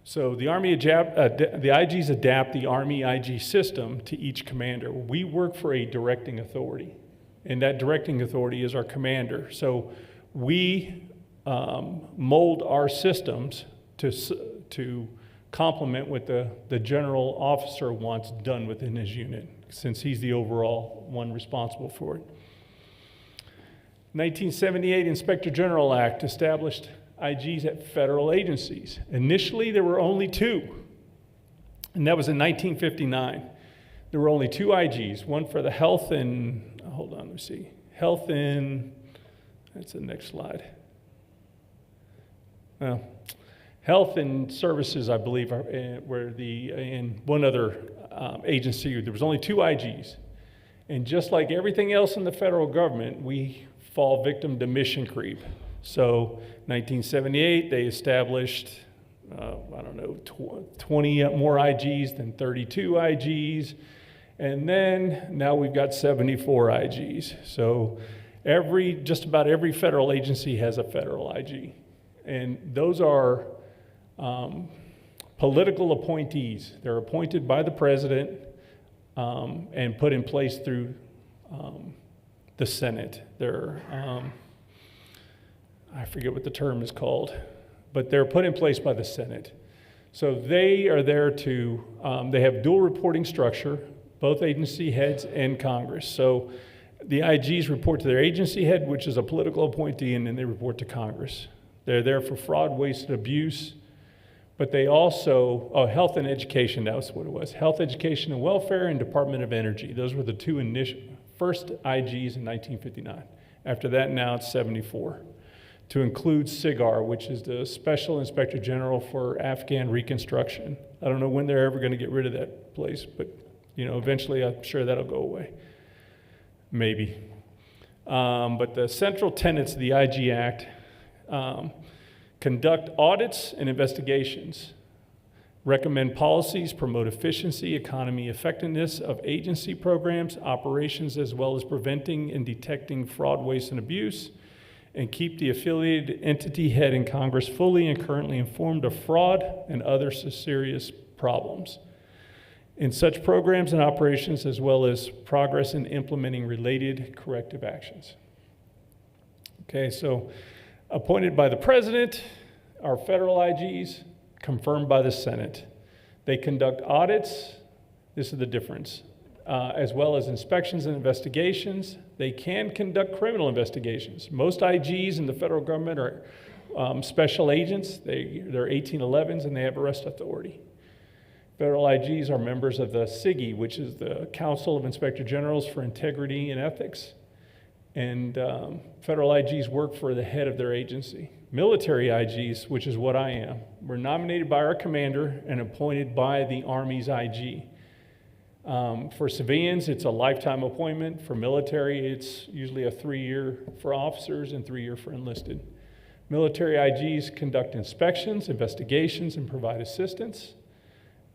So the IGs adapt the Army IG system to each commander. We work for a directing authority, and that directing authority is our commander. So we mold our systems to complement what the general officer wants done within his unit, since he's the overall one responsible for it. 1978 Inspector General Act established IGs at federal agencies. Initially, there were only 2, and that was in 1959. There were only 2 IGs, one for the health and, hold on, let me see, health and, that's the next slide. Well, health and services, I believe, were in one other agency. There was only 2 IGs. And just like everything else in the federal government, we fall victim to mission creep. So 1978, they established, 20 more IGs than 32 IGs. And then now we've got 74 IGs. So just about every federal agency has a federal IG. And those are political appointees. They're appointed by the president and put in place through the Senate. They're, I forget what the term is called, but they're put in place by the Senate. So they are there to, they have dual reporting structure, both agency heads and Congress. So the IGs report to their agency head, which is a political appointee, and then they report to Congress. They're there for fraud, waste, and abuse, but they also, health and education, that was what it was. Health, education, and welfare, and Department of Energy. Those were the 2 first IGs in 1959. After that, now it's 74. To include SIGAR, which is the Special Inspector General for Afghan Reconstruction. I don't know when they're ever going to get rid of that place, but eventually I'm sure that'll go away. Maybe. But the central tenets of the IG Act conduct audits and investigations, recommend policies, promote efficiency, economy, effectiveness of agency programs, operations, as well as preventing and detecting fraud, waste, and abuse, and keep the affiliated entity head in Congress fully and currently informed of fraud and other serious problems. in such programs and operations, as well as progress in implementing related corrective actions. Okay, so appointed by the president, our federal IGs, confirmed by the Senate. They conduct audits, this is the difference, as well as inspections and investigations. They can conduct criminal investigations. Most IGs in the federal government are special agents. They're 1811s and they have arrest authority. Federal IGs are members of the CIGI, which is the Council of Inspector Generals for Integrity and Ethics. And federal IGs work for the head of their agency. Military IGs, which is what I am, were nominated by our commander and appointed by the Army's IG. For civilians, it's a lifetime appointment. For military, it's usually a 3-year for officers and 3-year for enlisted. Military IGs conduct inspections, investigations, and provide assistance.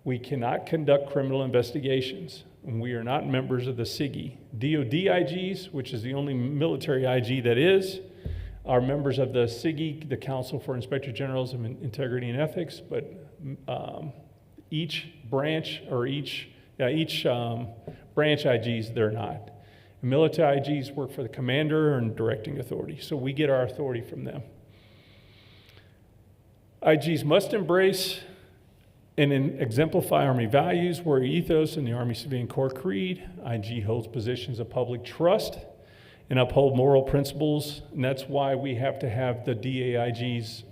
We cannot conduct criminal investigations, and we are not members of the CIGI. DOD IGs, which is the only military IG that is, are members of the CIGI, the Council for Inspector Generals of Integrity and Ethics, but each branch branch IGs, they're not. Military IGs work for the commander and directing authority, so we get our authority from them. IGs must embrace and exemplify Army values, warrior ethos, and the Army Civilian Corps Creed. IG holds positions of public trust and uphold moral principles, and that's why we have to have the DAIG's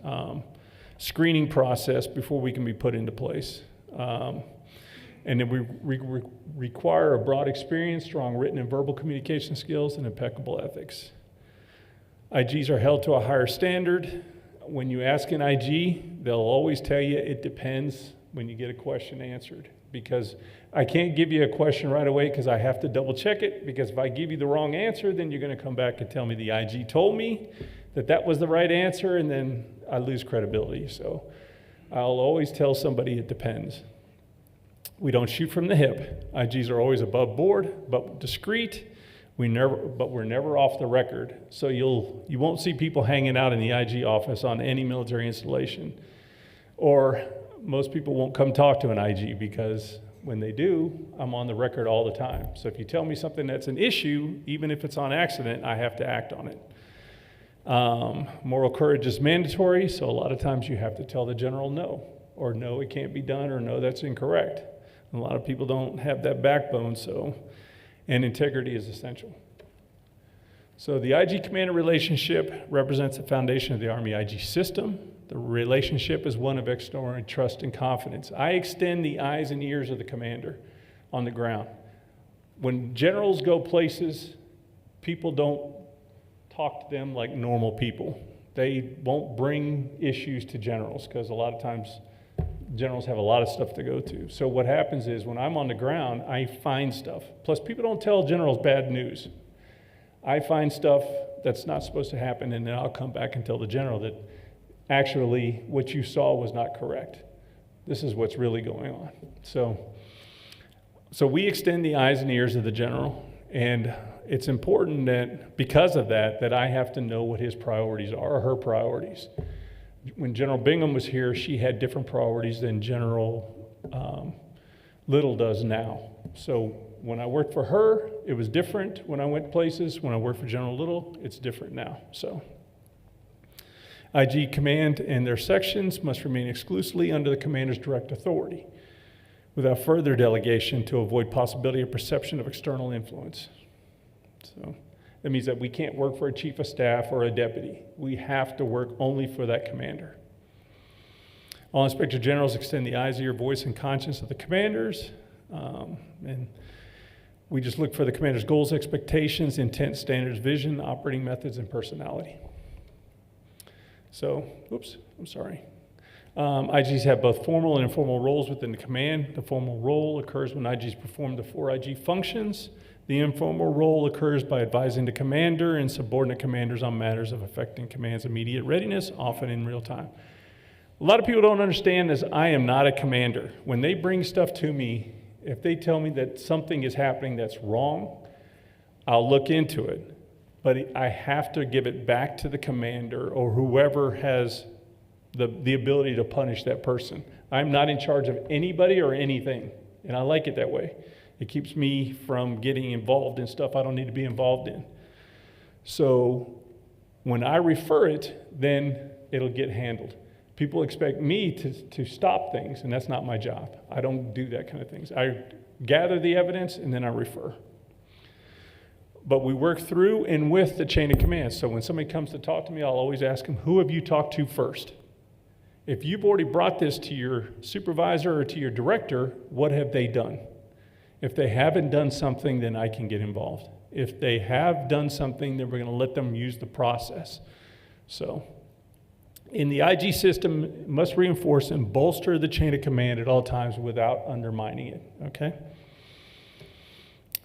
screening process before we can be put into place. And then we require a broad experience, strong written and verbal communication skills, and impeccable ethics. IGs are held to a higher standard. When you ask an IG, they'll always tell you it depends when you get a question answered, because I can't give you a question right away because I have to double check it, because if I give you the wrong answer, then you're going to come back and tell me the IG told me that was the right answer, and then I lose credibility. So I'll always tell somebody it depends. We don't shoot from the hip. IGs are always above board, but discreet. But we're never off the record. So you won't see people hanging out in the IG office on any military installation, or most people won't come talk to an IG, because when they do, I'm on the record all the time. So if you tell me something that's an issue, even if it's on accident, I have to act on it. Moral courage is mandatory, so a lot of times you have to tell the general no, or no, it can't be done, or no, that's incorrect. A lot of people don't have that backbone, and integrity is essential. So the IG commander relationship represents the foundation of the Army IG system. The relationship is one of extraordinary trust and confidence. I extend the eyes and ears of the commander on the ground. When generals go places, people don't talk to them like normal people. They won't bring issues to generals, because a lot of times generals have a lot of stuff to go to. So what happens is when I'm on the ground, I find stuff. Plus, people don't tell generals bad news. I find stuff that's not supposed to happen, and then I'll come back and tell the general that actually what you saw was not correct. This is what's really going on. So we extend the eyes and ears of the general, and it's important that because of that I have to know what his priorities are, or her priorities. When General Bingham was here, she had different priorities than General Little does now. So when I worked for her, it was different when I went places. When I worked for General Little, it's different now. So IG command and their sections must remain exclusively under the commander's direct authority, without further delegation, to avoid possibility of perception of external influence. So that means that we can't work for a chief of staff or a deputy. We have to work only for that commander. All inspector generals extend the eyes, ear, voice, and conscience of the commanders. And we just look for the commander's goals, expectations, intent, standards, vision, operating methods, and personality. So, IGs have both formal and informal roles within the command. The formal role occurs when IGs perform the 4 IG functions. The informal role occurs by advising the commander and subordinate commanders on matters of affecting command's immediate readiness, often in real time. A lot of people don't understand this. I am not a commander. When they bring stuff to me, if they tell me that something is happening that's wrong, I'll look into it. But I have to give it back to the commander or whoever has the ability to punish that person. I'm not in charge of anybody or anything. and I like it that way. It keeps me from getting involved in stuff I don't need to be involved in. So when I refer it, then it'll get handled. People expect me to stop things, and that's not my job. I don't do that kind of things. I gather the evidence, and then I refer. But we work through and with the chain of command. So when somebody comes to talk to me, I'll always ask them, who have you talked to first? If you've already brought this to your supervisor or to your director, what have they done? If they haven't done something, then I can get involved. If they have done something, then we're going to let them use the process. So in the IG system, it must reinforce and bolster the chain of command at all times without undermining it, okay?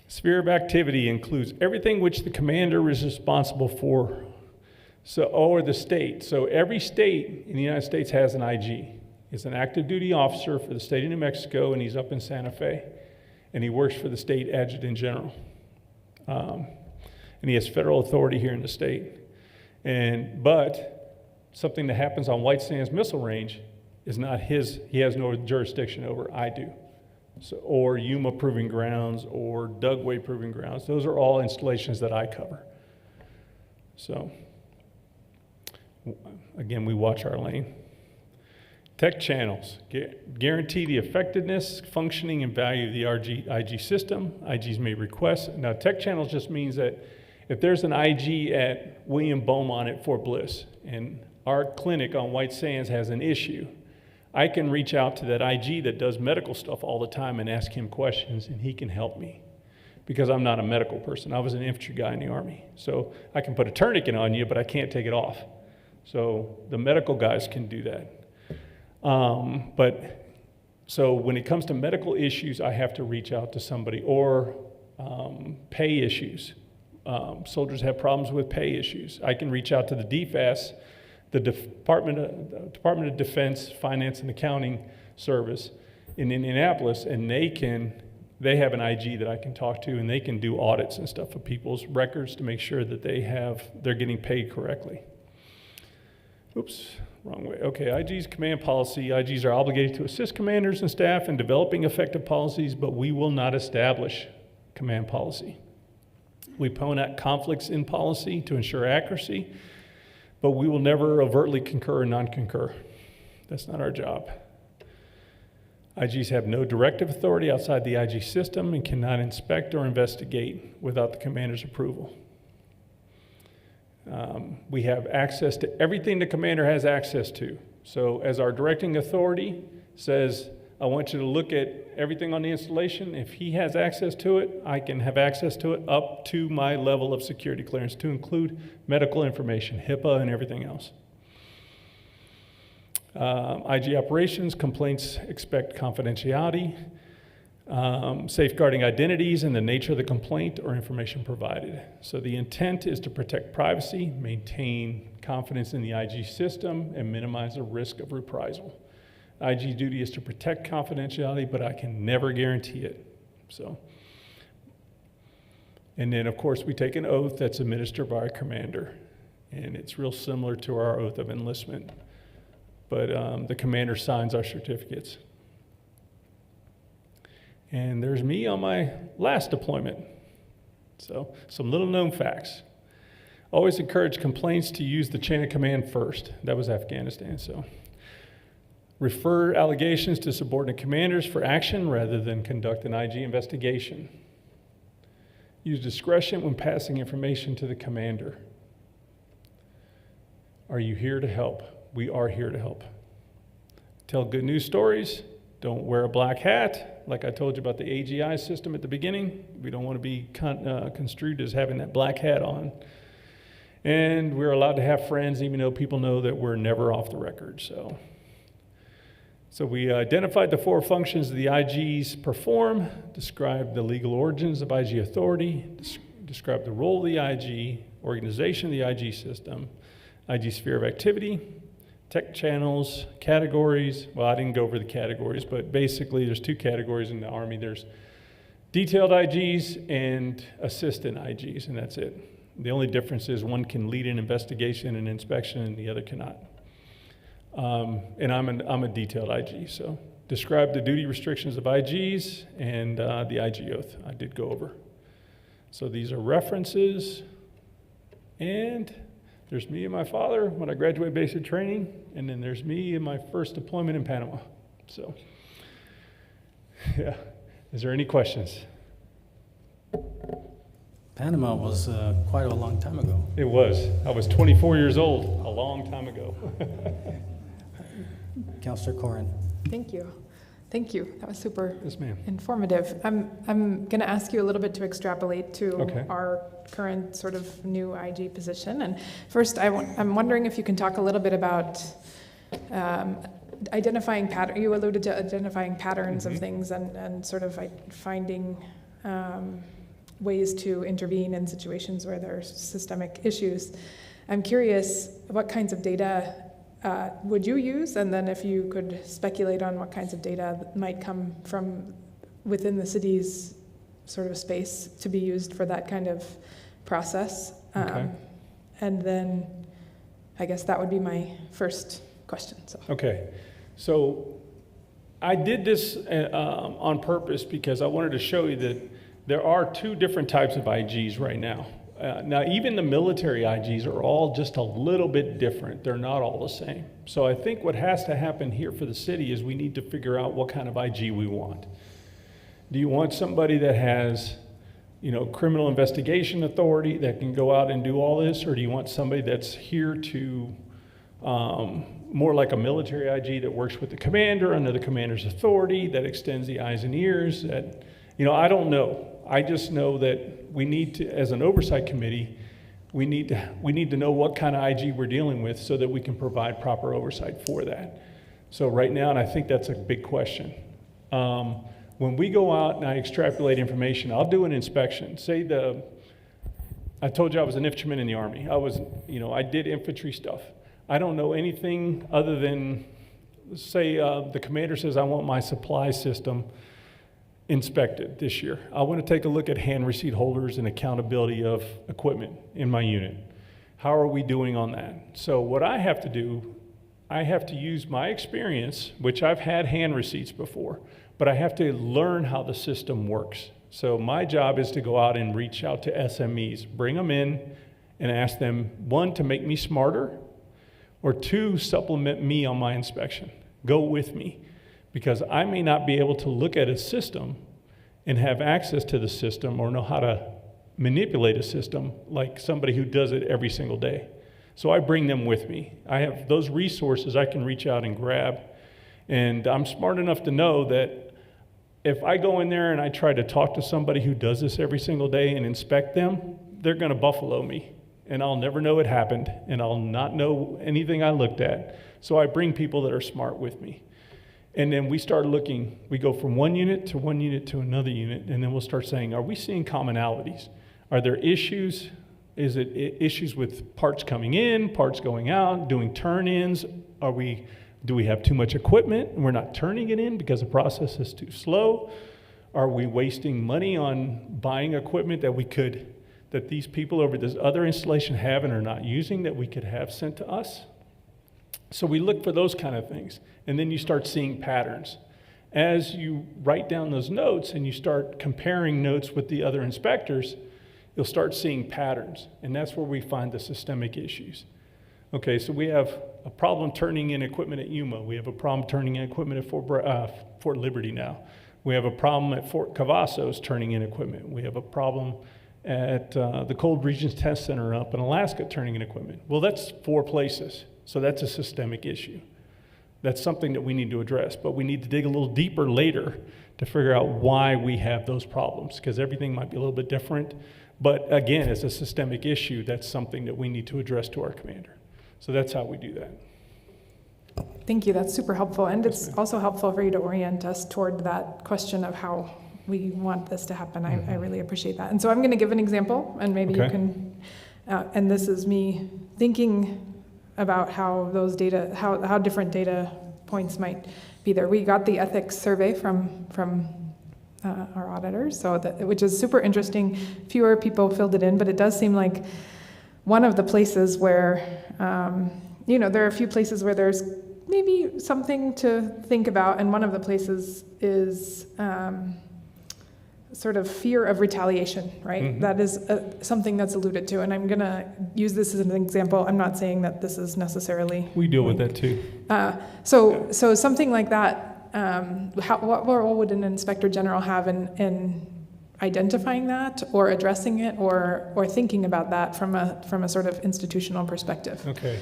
Sphere of activity includes everything which the commander is responsible for, or the state. So every state in the United States has an IG. He's an active duty officer for the state of New Mexico, and he's up in Santa Fe, and he works for the state adjutant general. And he has federal authority here in the state. But something that happens on White Sands Missile Range is not his, he has no jurisdiction over, I do. So, or Yuma Proving Grounds or Dugway Proving Grounds. Those are all installations that I cover. So, again, we watch our lane. Tech channels guarantee the effectiveness, functioning, and value of the IG system. IGs may request. Now, tech channels just means that if there's an IG at William Beaumont at Fort Bliss and our clinic on White Sands has an issue, I can reach out to that IG that does medical stuff all the time and ask him questions, and he can help me because I'm not a medical person. I was an infantry guy in the Army. So I can put a tourniquet on you, but I can't take it off. So the medical guys can do that. So when it comes to medical issues, I have to reach out to somebody, or pay issues. Soldiers have problems with pay issues. I can reach out to the DFAS, the Department of Defense Finance and Accounting Service in Indianapolis, and they have an IG that I can talk to, and they can do audits and stuff of people's records to make sure that they're getting paid correctly. Oops, wrong way. Okay, IG's command policy. IGs are obligated to assist commanders and staff in developing effective policies, but we will not establish command policy. We point out conflicts in policy to ensure accuracy, but we will never overtly concur or non-concur. That's not our job. IGs have no directive authority outside the IG system and cannot inspect or investigate without the commander's approval. We have access to everything the commander has access to. So as our directing authority says, I want you to look at everything on the installation. If he has access to it, I can have access to it up to my level of security clearance, to include medical information, HIPAA, and everything else. IG operations, complaints expect confidentiality, safeguarding identities and the nature of the complaint or information provided. So the intent is to protect privacy, maintain confidence in the IG system, and minimize the risk of reprisal. IG duty is to protect confidentiality, but I can never guarantee it. So, and then of course we take an oath that's administered by our commander, and it's real similar to our oath of enlistment, but the commander signs our certificates. And there's me on my last deployment. So some little known facts. Always encourage complaints to use the chain of command first. That was Afghanistan, so. Refer allegations to subordinate commanders for action rather than conduct an IG investigation. Use discretion when passing information to the commander. Are you here to help? We are here to help. Tell good news stories. Don't wear a black hat. Like I told you about the AGI system at the beginning, we don't want to be construed as having that black hat on. And we're allowed to have friends even though people know that we're never off the record, So we identified the 4 functions the IGs perform, described the legal origins of IG authority, described the role of the IG, organization of the IG system, IG sphere of activity, tech channels, categories. Well, I didn't go over the categories, but basically there's 2 categories in the Army. There's detailed IGs and assistant IGs, and that's it. The only difference is one can lead an investigation and inspection and the other cannot. And I'm a detailed IG, so described the duty restrictions of IGs and the IG oath I did go over. So these are references, and there's me and my father when I graduated basic training, and then there's me in my first deployment in Panama. So, yeah. Is there any questions? Panama was quite a long time ago. It was. I was 24 years old, a long time ago. Councillor Corrin. Thank you. Thank you. That was super Yes, ma'am. informative. I'm going to ask you a little bit to extrapolate to Okay. our current sort of new IG position. And first, I'm wondering if you can talk a little bit about identifying pattern. You alluded to identifying patterns of things and sort of finding ways to intervene in situations where there's systemic issues. I'm curious, what kinds of data would you use? And then if you could speculate on what kinds of data might come from within the city's sort of space to be used for that kind of process. Okay. And then I guess that would be my first question. So. Okay. So I did this on purpose because I wanted to show you that there are two different types of IGs right now. Now, even the military IGs are all just a little bit different. They're not all the same. So I think what has to happen here for the city is we need to figure out what kind of IG we want. Do you want somebody that has, criminal investigation authority that can go out and do all this? Or do you want somebody that's here to, more like a military IG that works with the commander under the commander's authority, that extends the eyes and ears, that, I don't know. I just know that we need to, as an oversight committee, we need to know what kind of IG we're dealing with so that we can provide proper oversight for that. So right now, and I think that's a big question. When we go out and I extrapolate information, I'll do an inspection. I told you I was an infantryman in the Army. I did infantry stuff. I don't know anything other than, say, the commander says, I want my supply system inspected this year. I want to take a look at hand receipt holders and accountability of equipment in my unit. How are we doing on that? So what I have to do, I have to use my experience, which I've had hand receipts before, but I have to learn how the system works. So my job is to go out and reach out to SMEs, bring them in and ask them, one, to make me smarter, or two, supplement me on my inspection. Go with me. Because I may not be able to look at a system and have access to the system or know how to manipulate a system like somebody who does it every single day. So I bring them with me. I have those resources I can reach out and grab. And I'm smart enough to know that if I go in there and I try to talk to somebody who does this every single day and inspect them, they're going to buffalo me. And I'll never know it happened, and I'll not know anything I looked at. So I bring people that are smart with me. And then we start looking, we go from one unit to another unit, and then we'll start saying, are we seeing commonalities? Are there issues? Is it issues with parts coming in, parts going out, doing turn-ins? Do we have too much equipment and we're not turning it in because the process is too slow? Are we wasting money on buying equipment that these people over this other installation have and are not using that we could have sent to us? So we look for those kind of things, and then you start seeing patterns. As you write down those notes and you start comparing notes with the other inspectors, you'll start seeing patterns, and that's where we find the systemic issues. Okay, so we have a problem turning in equipment at Yuma. We have a problem turning in equipment at Fort Liberty now. We have a problem at Fort Cavazos turning in equipment. We have a problem at the Cold Regions Test Center up in Alaska turning in equipment. Well, that's 4 places. So that's a systemic issue. That's something that we need to address, but we need to dig a little deeper later to figure out why we have those problems, because everything might be a little bit different. But again, it's a systemic issue. That's something that we need to address to our commander. So that's how we do that. Thank you. That's super helpful. And it's also helpful for you to orient us toward that question of how we want this to happen. I really appreciate that. And so I'm going to give an example, and maybe you can, and this is me thinking about how those data, how different data points might be there. We got the ethics survey from our auditors, which is super interesting. Fewer people filled it in, but it does seem like one of the places where, there are a few places where there's maybe something to think about, and one of the places is sort of fear of retaliation, right? Mhm. That is something that's alluded to, and I'm gonna use this as an example. I'm not saying that this is necessarily. We deal with that too. So something like that, what role would an inspector general have in identifying that, or addressing it, or thinking about that from a sort of institutional perspective? Okay.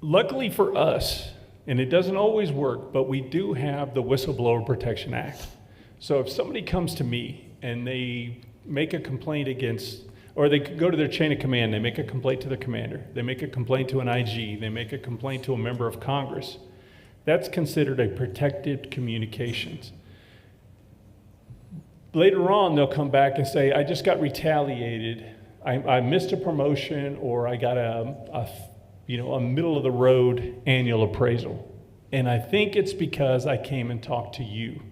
Luckily for us, and it doesn't always work, but we do have the Whistleblower Protection Act. So if somebody comes to me and they make a complaint against, or they go to their chain of command, they make a complaint to their commander, they make a complaint to an IG, they make a complaint to a member of Congress, that's considered a protected communications. Later on, they'll come back and say, I just got retaliated. I missed a promotion, or I got a middle of the road annual appraisal. And I think it's because I came and talked to you.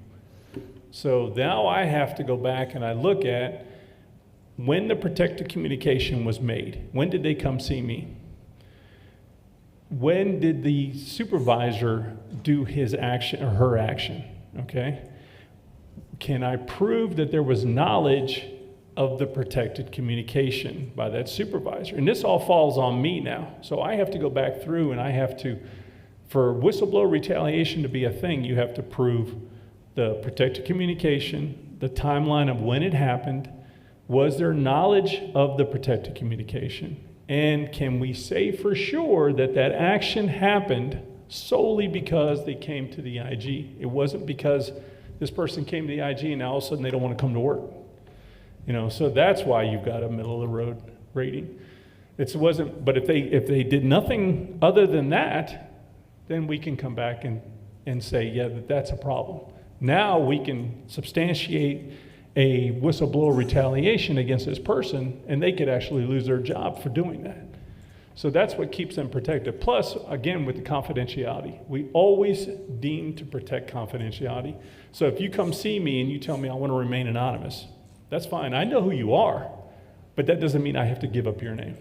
So now I have to go back and I look at when the protected communication was made. When did they come see me? When did the supervisor do his action or her action? Okay? Can I prove that there was knowledge of the protected communication by that supervisor? And this all falls on me now. So I have to go back through and I have to, for whistleblower retaliation to be a thing, you have to prove the protected communication, the timeline of when it happened, was there knowledge of the protected communication, and can we say for sure that that action happened solely because they came to the IG? It wasn't because this person came to the IG and now all of a sudden they don't want to come to work. So that's why you've got a middle of the road rating. It wasn't, but if they did nothing other than that, then we can come back and say, yeah, that's a problem. Now we can substantiate a whistleblower retaliation against this person, and they could actually lose their job for doing that. So that's what keeps them protected. Plus, again, with the confidentiality, we always deem to protect confidentiality. So if you come see me and you tell me I want to remain anonymous, that's fine. I know who you are, but that doesn't mean I have to give up your name.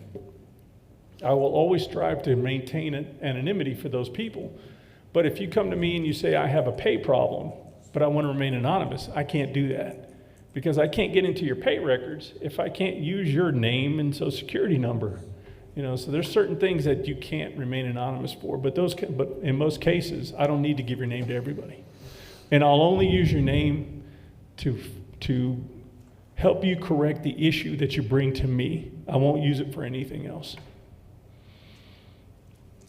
I will always strive to maintain anonymity for those people. But if you come to me and you say I have a pay problem, but I want to remain anonymous, I can't do that. Because I can't get into your pay records if I can't use your name and social security number. So there's certain things that you can't remain anonymous for, but in most cases, I don't need to give your name to everybody. And I'll only use your name to help you correct the issue that you bring to me. I won't use it for anything else.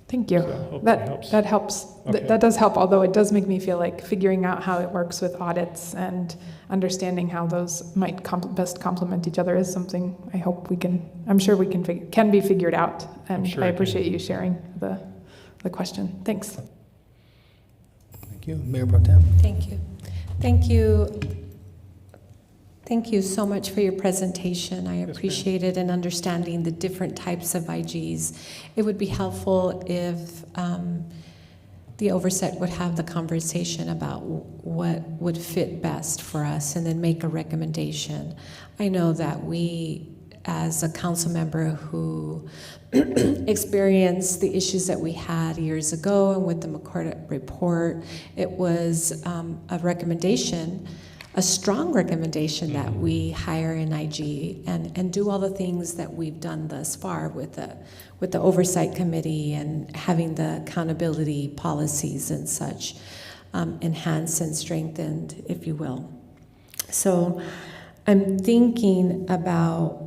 Thank you. So I hope That helps. Okay. That does help, although it does make me feel like figuring out how it works with audits and understanding how those might best complement each other is something I'm sure we can be figured out. And sure I appreciate you sharing the question. Thanks. Thank you. Mayor Pro Tem. Thank you. Thank you. Thank you so much for your presentation. I appreciate it and understanding the different types of IGs. It would be helpful if the oversight would have the conversation about what would fit best for us and then make a recommendation. I know that we, as a council member who experienced the issues that we had years ago and with the McCord report, it was a recommendation, a strong recommendation that we hire an IG and do all the things that we've done thus far with the oversight committee and having the accountability policies and such enhanced and strengthened, if you will. So I'm thinking about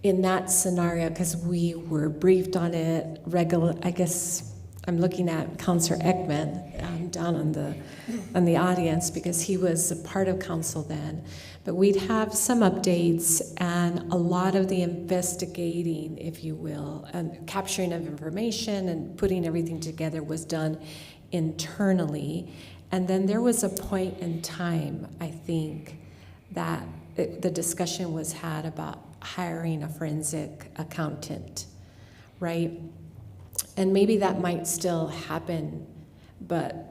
in that scenario, because we were briefed on it I guess I'm looking at Councillor Ekman down on the audience because he was a part of council then. But we'd have some updates and a lot of the investigating, if you will, and capturing of information and putting everything together was done internally. And then there was a point in time, I think, that the discussion was had about hiring a forensic accountant, right? And maybe that might still happen, but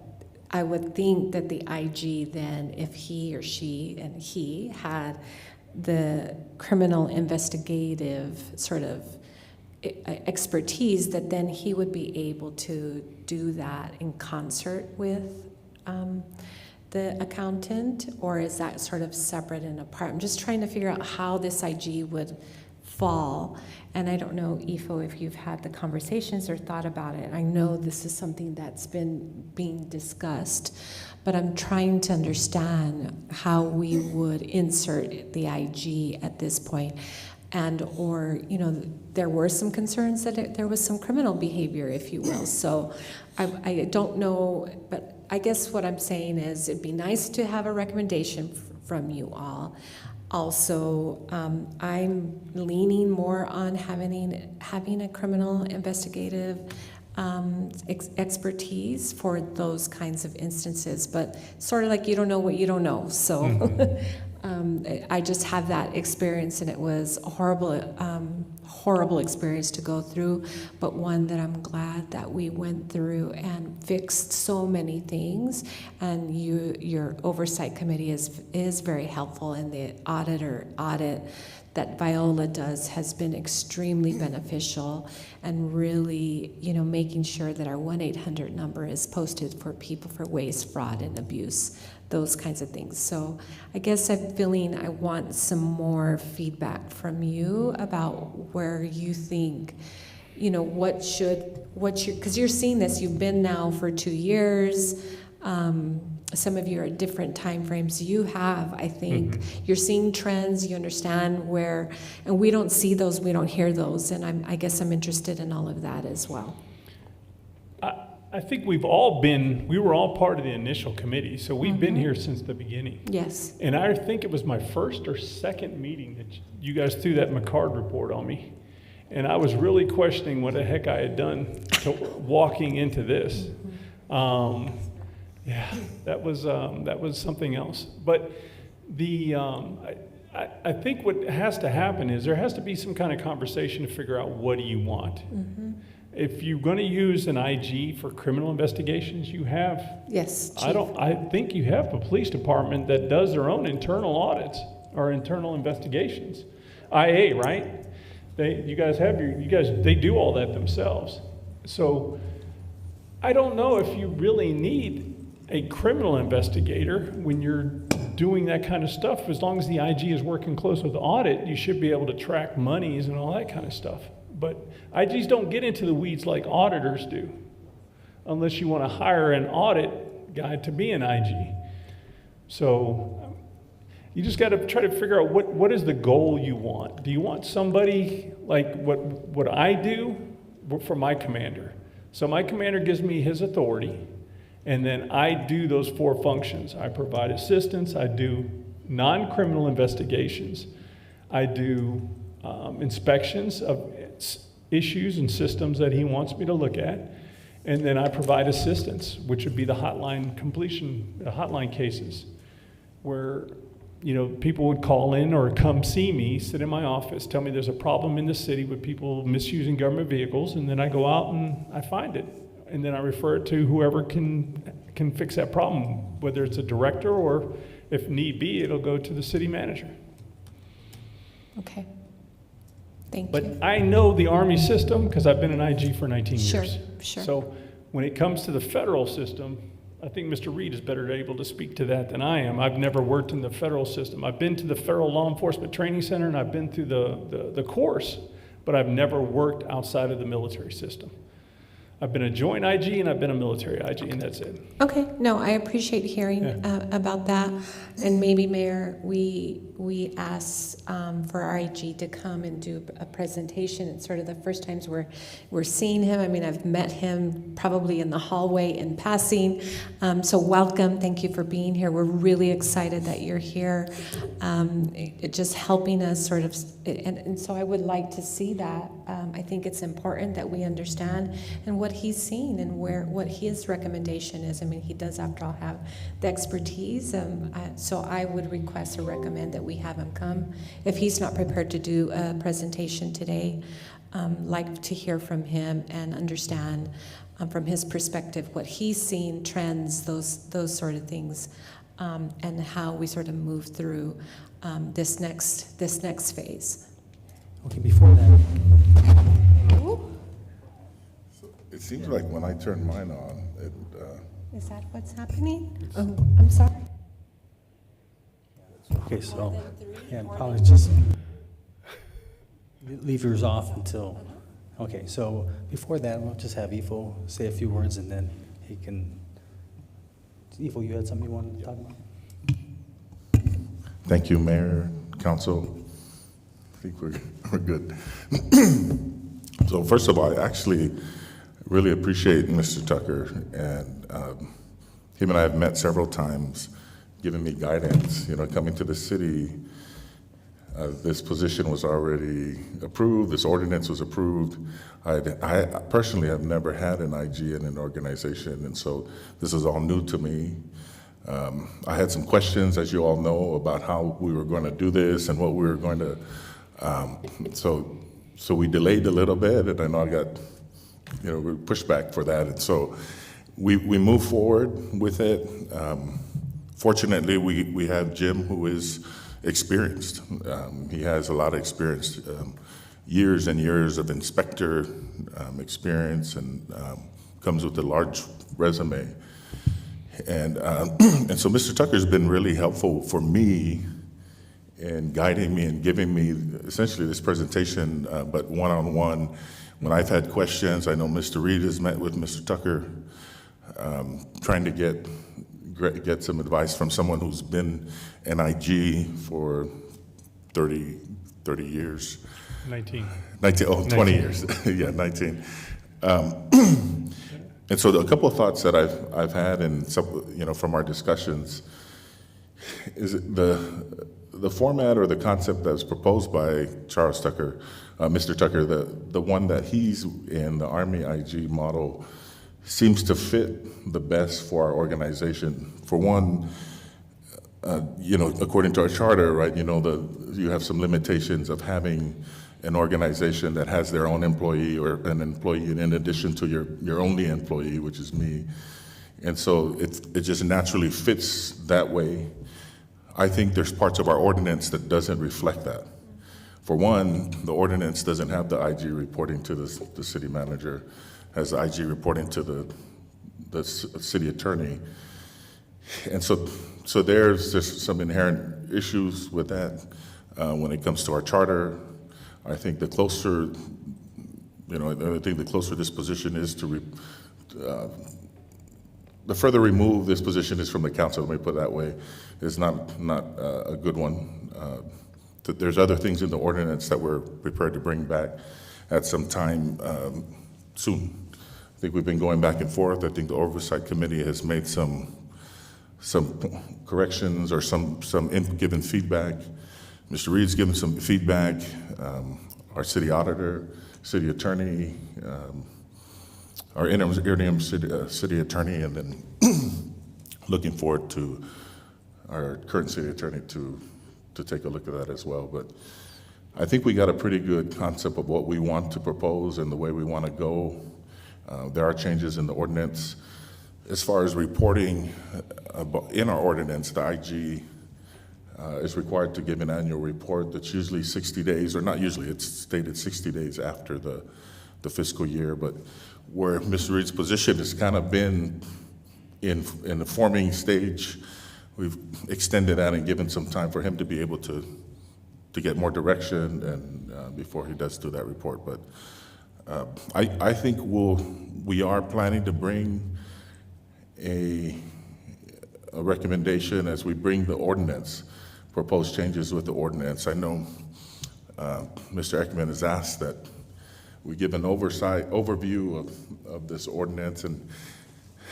I would think that the IG then, if he or she and he had the criminal investigative sort of expertise, that then he would be able to do that in concert with the accountant, or is that sort of separate and apart? I'm just trying to figure out how this IG would fall. And I don't know, Ifo, if you've had the conversations or thought about it. I know this is something that's been being discussed, but I'm trying to understand how we would insert the IG at this point. And, or, you know, there were some concerns that there was some criminal behavior, if you will. So I don't know, but I guess what I'm saying is it'd be nice to have a recommendation from you all. Also, I'm leaning more on having a criminal investigative expertise for those kinds of instances, but sort of like you don't know what you don't know. So I just have that experience, and it was a horrible experience to go through, but one that I'm glad that we went through and fixed so many things. And your oversight committee is very helpful, and the audit that Viola does has been extremely beneficial, and really, you know, making sure that our 1-800 number is posted for people for waste, fraud, and abuse, those kinds of things. So I guess I'm feeling I want some more feedback from you about where you think, you know, because you're seeing this, you've been now for 2 years. Some of you are at different time frames. You have, I think, you're seeing trends, you understand where, and we don't see those, we don't hear those, and I guess I'm interested in all of that as well. I think we were all part of the initial committee, so we've been here since the beginning. Yes. And I think it was my first or second meeting that you guys threw that McCard report on me. And I was really questioning what the heck I had done to walking into this. Yeah, that was something else. But I think what has to happen is there has to be some kind of conversation to figure out what do you want. If you're going to use an IG for criminal investigations, you have. Yes, Chief. I think you have a police department that does their own internal audits or internal investigations. IA, right? They do all that themselves. So I don't know if you really need a criminal investigator when you're doing that kind of stuff. As long as the IG is working close with the audit, you should be able to track monies and all that kind of stuff. But IGs don't get into the weeds like auditors do, unless you want to hire an audit guy to be an IG. So you just got to try to figure out what is the goal you want. Do you want somebody like what I do for my commander? So my commander gives me his authority, and then I do those 4 functions. I provide assistance, I do non-criminal investigations, I do inspections of issues and systems that he wants me to look at, and then I provide assistance, which would be the hotline cases, where, you know, people would call in or come see me, sit in my office, tell me there's a problem in the city with people misusing government vehicles, and then I go out and I find it, and then I refer it to whoever can fix that problem, whether it's a director or, if need be, it'll go to the city manager. Okay. Thank you. But I know the Army system because I've been an IG for 19 years. Sure. So when it comes to the federal system, I think Mr. Reed is better able to speak to that than I am. I've never worked in the federal system. I've been to the Federal Law Enforcement Training Center, and I've been through the course, but I've never worked outside of the military system. I've been a joint IG and I've been a military IG, and that's it. Okay, no, I appreciate hearing about that. And maybe, Mayor, we ask for our IG to come and do a presentation. It's sort of the first times we're seeing him. I mean, I've met him probably in the hallway in passing. So welcome, thank you for being here. We're really excited that you're here. It just helping us sort of, and so I would like to see that. I think it's important that we understand and what he's seen and what his recommendation is. I mean, he does, after all, have the expertise. So I would request or recommend that we have him come. If he's not prepared to do a presentation today, like to hear from him and understand from his perspective what he's seen, trends, those sort of things, and how we sort of move through this next phase. Okay, before that, seems like when I turn mine on, Is that what's happening? Oh, I'm sorry. Okay, so, yeah, probably just leave yours off until, okay, so before that, we'll just have Ifo say a few words and then he can, Ifo, you had something you wanted to talk about? Thank you, Mayor, Council. I think we're good. So first of all, I actually really appreciate Mr. Tucker, and him and I have met several times, giving me guidance. You know, coming to the city, this position was already approved, this ordinance was approved. I personally have never had an IG in an organization, and so this is all new to me. I had some questions, as you all know, about how we were going to do this and what we were going to, so we delayed a little bit, and I know I got, we pushed back for that, and so we moved forward with it. Fortunately, we have Jim, who is experienced. He has a lot of experience, years and years of inspector experience, and comes with a large resume. And so Mr. Tucker's been really helpful for me in guiding me and giving me essentially this presentation, but one-on-one. When I've had questions, I know Mr. Reed has met with Mr. Tucker, trying to get some advice from someone who's been an IG for 30 years. 19. 20 years. Yeah, 19. And so a couple of thoughts that I've had, and some, from our discussions, is the format or the concept that was proposed by Charles Tucker, Mr. Tucker, the one that he's in, the Army IG model, seems to fit the best for our organization. For one, according to our charter, right, you have some limitations of having an organization that has their own employee or an employee in addition to your only employee, which is me. And so it just naturally fits that way. I think there's parts of our ordinance that doesn't reflect that. For one, the ordinance doesn't have the IG reporting to the city manager, has the IG reporting to the city attorney. And so there's just some inherent issues with that when it comes to our charter. I think the closer, this position is to, the further removed this position is from the council, let me put it that way, is not a good one. There's other things in the ordinance that we're prepared to bring back at some time soon. I think we've been going back and forth. I think the Oversight Committee has made some corrections or some given feedback. Mr. Reed's given some feedback, our city auditor, city attorney, our interim city attorney, and then looking forward to our current city attorney to take a look at that as well. But I think we got a pretty good concept of what we want to propose and the way we want to go. There are changes in the ordinance. As far as reporting in our ordinance, the IG is required to give an annual report that's usually 60 days, or not usually, it's stated 60 days after the fiscal year. But where Mr. Reed's position has kind of been in the forming stage, we've extended that and given some time for him to be able to get more direction and before he does do that report. But I think we are planning to bring a recommendation as we bring the ordinance, proposed changes with the ordinance. I know Mr. Ekman has asked that we give an overview of this ordinance, and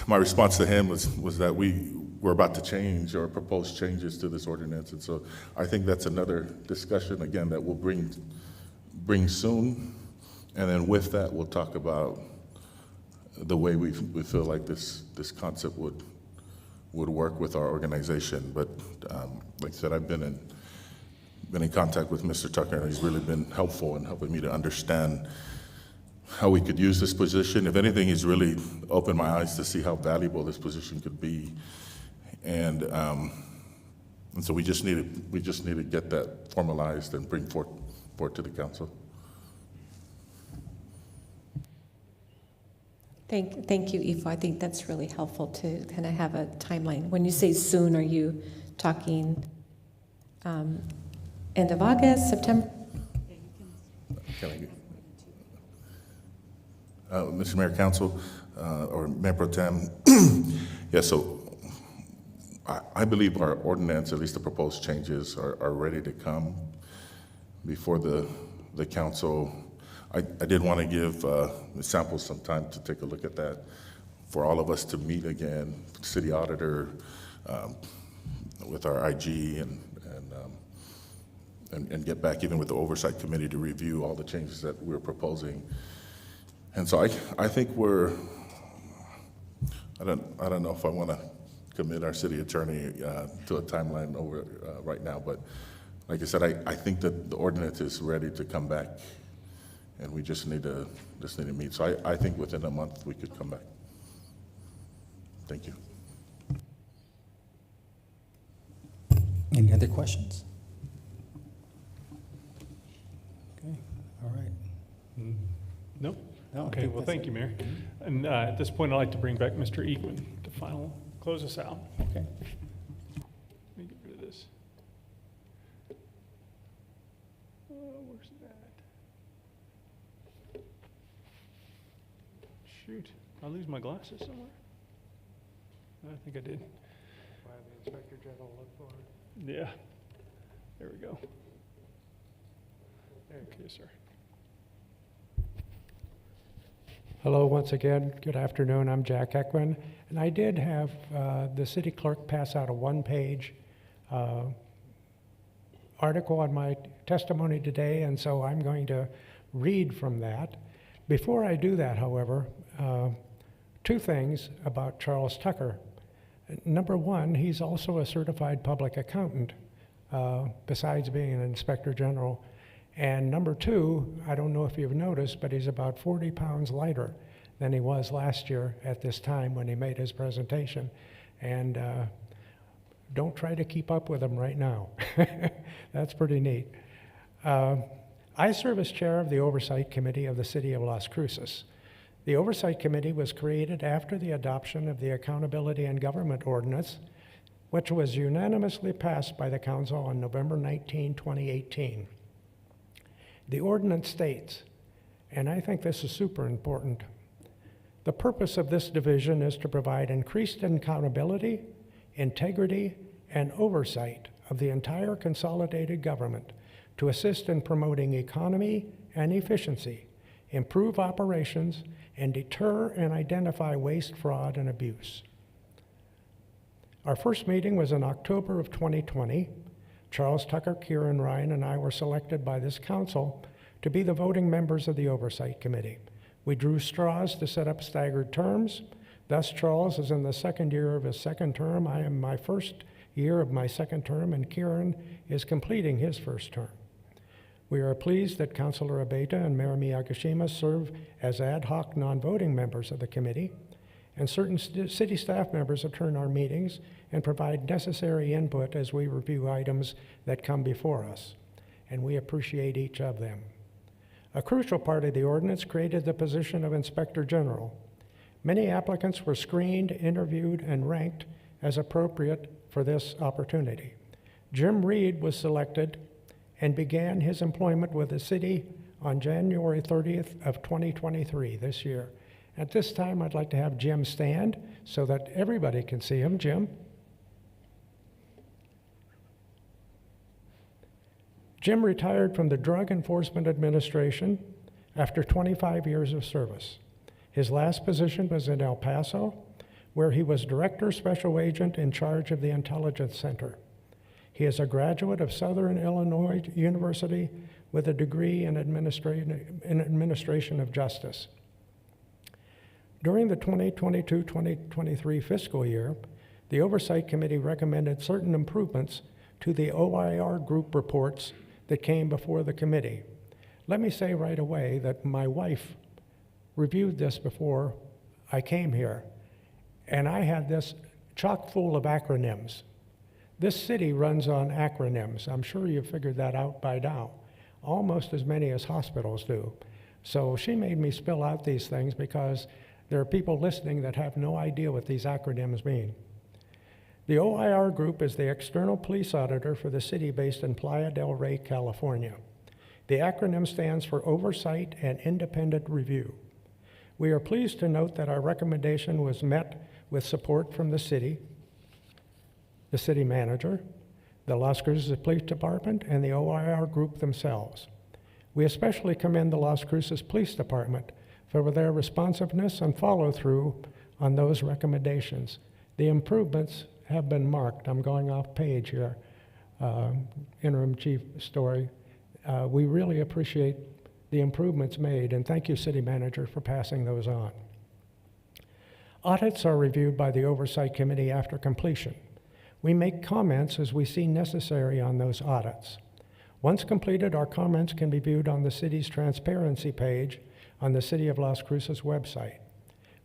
my response to him was that we're about to change or propose changes to this ordinance, and so I think that's another discussion again that we'll bring soon, and then with that we'll talk about the way we feel like this concept would work with our organization. But like I said, I've been in contact with Mr. Tucker, and he's really been helpful in helping me to understand how we could use this position. If anything, he's really opened my eyes to see how valuable this position could be. And so we just need to get that formalized and bring forward to the council. Thank you, Ifo. I think that's really helpful to kind of have a timeline. When you say soon, are you talking end of August, September? Mr. Mayor, Council, or Mayor Pro Tem, yeah, so I believe our ordinance, at least the proposed changes, are ready to come before the council. I did want to give the samples some time to take a look at that, for all of us to meet again, city auditor, with our IG, and get back even with the oversight committee to review all the changes that we're proposing. And so I think I don't know if I want to commit our city attorney to a timeline over right now, but like I said, I think that the ordinance is ready to come back, and we just need to meet. So I think within a month we could come back. Thank you. Any other questions? Okay, all right. No? No, I Okay, think well, that's thank it. you, Mayor. And at this point, I'd like to bring back Mr. Ekman to close us out. Okay. Let me get rid of this. Where's that? Shoot, I lose my glasses somewhere. I think I did. Why the Inspector General look for it? Yeah, there we go. Okay, sir. Hello, once again. Good afternoon. I'm Jack Ekman, and I did have the city clerk pass out a one-page article on my testimony today, and so I'm going to read from that. Before I do that, however, two things about Charles Tucker. Number one, he's also a certified public accountant, besides being an inspector general. And number two, I don't know if you've noticed, but he's about 40 pounds lighter than he was last year at this time when he made his presentation. And don't try to keep up with him right now. That's pretty neat. I serve as chair of the Oversight Committee of the City of Las Cruces. The Oversight Committee was created after the adoption of the Accountability and Government Ordinance, which was unanimously passed by the Council on November 19, 2018. The ordinance states, and I think this is super important, the purpose of this division is to provide increased accountability, integrity, and oversight of the entire consolidated government to assist in promoting economy and efficiency, improve operations, and deter and identify waste, fraud, and abuse. Our first meeting was in October of 2020. Charles Tucker, Kieran Ryan, and I were selected by this council to be the voting members of the Oversight Committee. We drew straws to set up staggered terms. Thus, Charles is in the second year of his second term. I am in my first year of my second term, and Kieran is completing his first term. We are pleased that Councilor Abeta and Mayor Miyagishima serve as ad hoc non-voting members of the committee, and certain city staff members attend our meetings and provide necessary input as we review items that come before us, and we appreciate each of them. A crucial part of the ordinance created the position of Inspector General. Many applicants were screened, interviewed, and ranked as appropriate for this opportunity. Jim Reed was selected and began his employment with the city on January 30th of 2023, this year. At this time, I'd like to have Jim stand so that everybody can see him. Jim? Jim retired from the Drug Enforcement Administration after 25 years of service. His last position was in El Paso, where he was Director Special Agent in charge of the Intelligence Center. He is a graduate of Southern Illinois University with a degree in Administration of Justice. During the 2022-2023 fiscal year, the Oversight Committee recommended certain improvements to the OIR group reports that came before the committee. Let me say right away that my wife reviewed this before I came here, and I had this chock full of acronyms. This city runs on acronyms. I'm sure you've figured that out by now, almost as many as hospitals do. So she made me spill out these things because There are people listening that have no idea what these acronyms mean. The OIR Group is the external police auditor for the city based in Playa del Rey, California. The acronym stands for Oversight and Independent Review. We are pleased to note that our recommendation was met with support from the city manager, the Las Cruces Police Department, and the OIR Group themselves. We especially commend the Las Cruces Police Department for their responsiveness and follow-through on those recommendations. The improvements have been marked. I'm going off page here, Interim Chief Story. We really appreciate the improvements made, and thank you, City Manager, for passing those on. Audits are reviewed by the Oversight Committee after completion. We make comments as we see necessary on those audits. Once completed, our comments can be viewed on the city's transparency page on the City of Las Cruces website.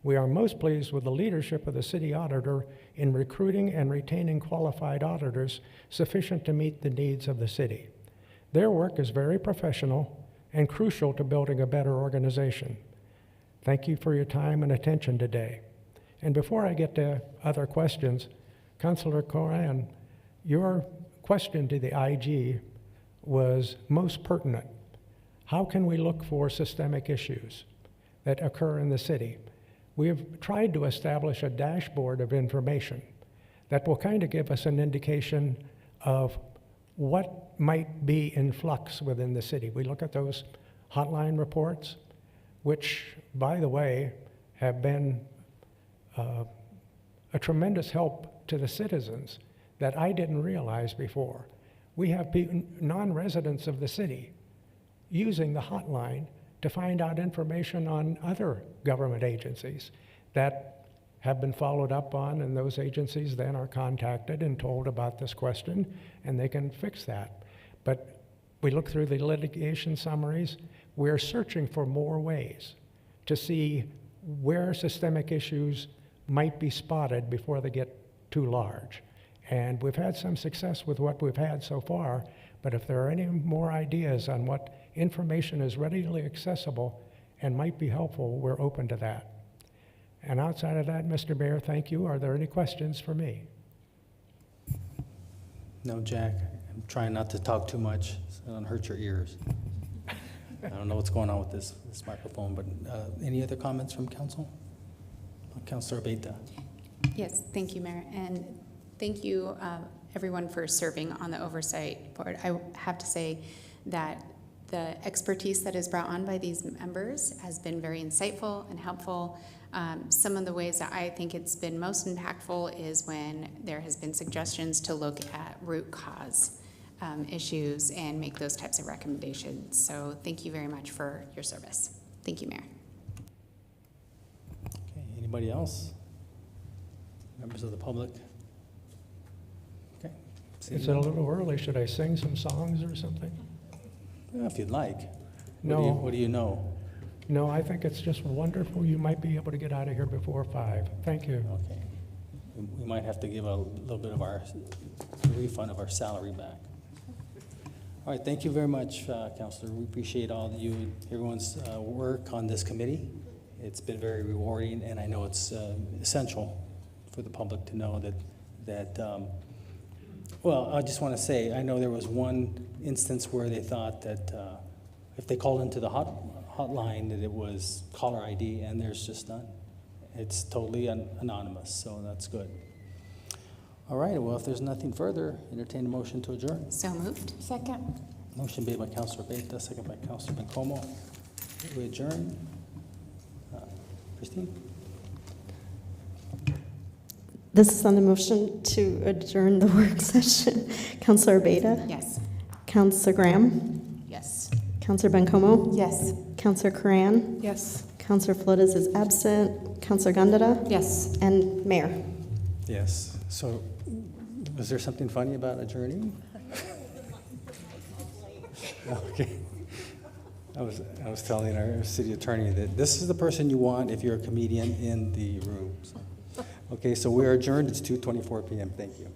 We are most pleased with the leadership of the city auditor in recruiting and retaining qualified auditors sufficient to meet the needs of the city. Their work is very professional and crucial to building a better organization. Thank you for your time and attention today. And before I get to other questions, Councilor Coran, your question to the IG was most pertinent. How can we look for systemic issues that occur in the city? We have tried to establish a dashboard of information that will kind of give us an indication of what might be in flux within the city. We look at those hotline reports, which, by the way, have been a tremendous help to the citizens that I didn't realize before. We have non-residents of the city using the hotline to find out information on other government agencies that have been followed up on, and those agencies then are contacted and told about this question, and they can fix that. But we look through the litigation summaries. We're searching for more ways to see where systemic issues might be spotted before they get too large. And we've had some success with what we've had so far, but if there are any more ideas on what information is readily accessible and might be helpful, we're open to that. And outside of that, Mr. Mayor, thank you. Are there any questions for me? No, Jack. I'm trying not to talk too much so I don't hurt your ears. I don't know what's going on with this microphone, but any other comments from council? Councilor Beta. Yes, thank you, Mayor. And thank you, everyone, for serving on the Oversight Board. I have to say that the expertise that is brought on by these members has been very insightful and helpful. Some of the ways that I think it's been most impactful is when there has been suggestions to look at root cause issues and make those types of recommendations. So thank you very much for your service. Thank you, Mayor. Okay, anybody else? Members of the public? Okay. Is it a little early? Should I sing some songs or something? Well, if you'd like. No. What do you know? No, I think it's just wonderful. You might be able to get out of here before 5. Thank you. Okay. We might have to give a little bit of our refund of our salary back. All right, thank you very much, Councilor. We appreciate all of you and everyone's work on this committee. It's been very rewarding, and I know it's essential for the public to know that well, I just want to say, I know there was one instance where they thought that if they called into the hotline that it was caller ID, and there's just none. It's totally anonymous, so that's good. All right, well, if there's nothing further, entertain a motion to adjourn. So moved. Second. Motion made by Councilor Beta, second by Councilor Bencomo. We adjourn. Christine? This is on the motion to adjourn the work session. Councilor Beta? Yes. Councilor Graham? Yes. Councilor Bencomo? Yes. Councilor Coran? Yes. Councilor Flores is absent. Councilor Gandara? Yes. And Mayor? Yes. So, was there something funny about adjourning? Okay. I was telling our city attorney that this is the person you want if you're a comedian in the room. So. Okay, so we are adjourned. It's 2:24 p.m. Thank you.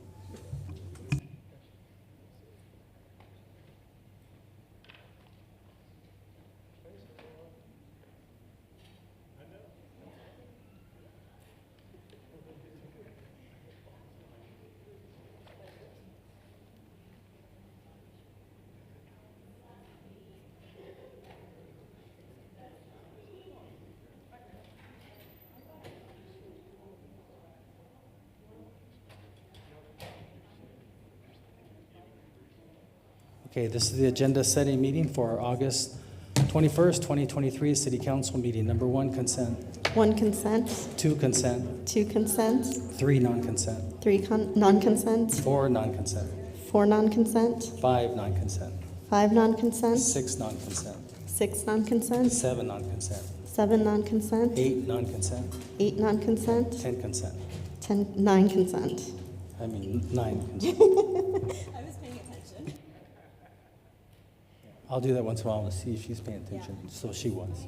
Okay, this is the agenda setting meeting for August 21st, 2023, City Council meeting. Number 1, consent. 1 consent, 2, consent. 2 consent, 3, non-consent. 3 non-consent, 4, non-consent. 4 non-consent, 5, non-consent. 5 non-consent, 6, non-consent. 6 non-consent, 7, non-consent. 7 non-consent, 8, non-consent. 8 non-consent, 10, consent. 9 consent. I mean, 9 consent. I'll do that once in a while to see if she's paying attention, so she was.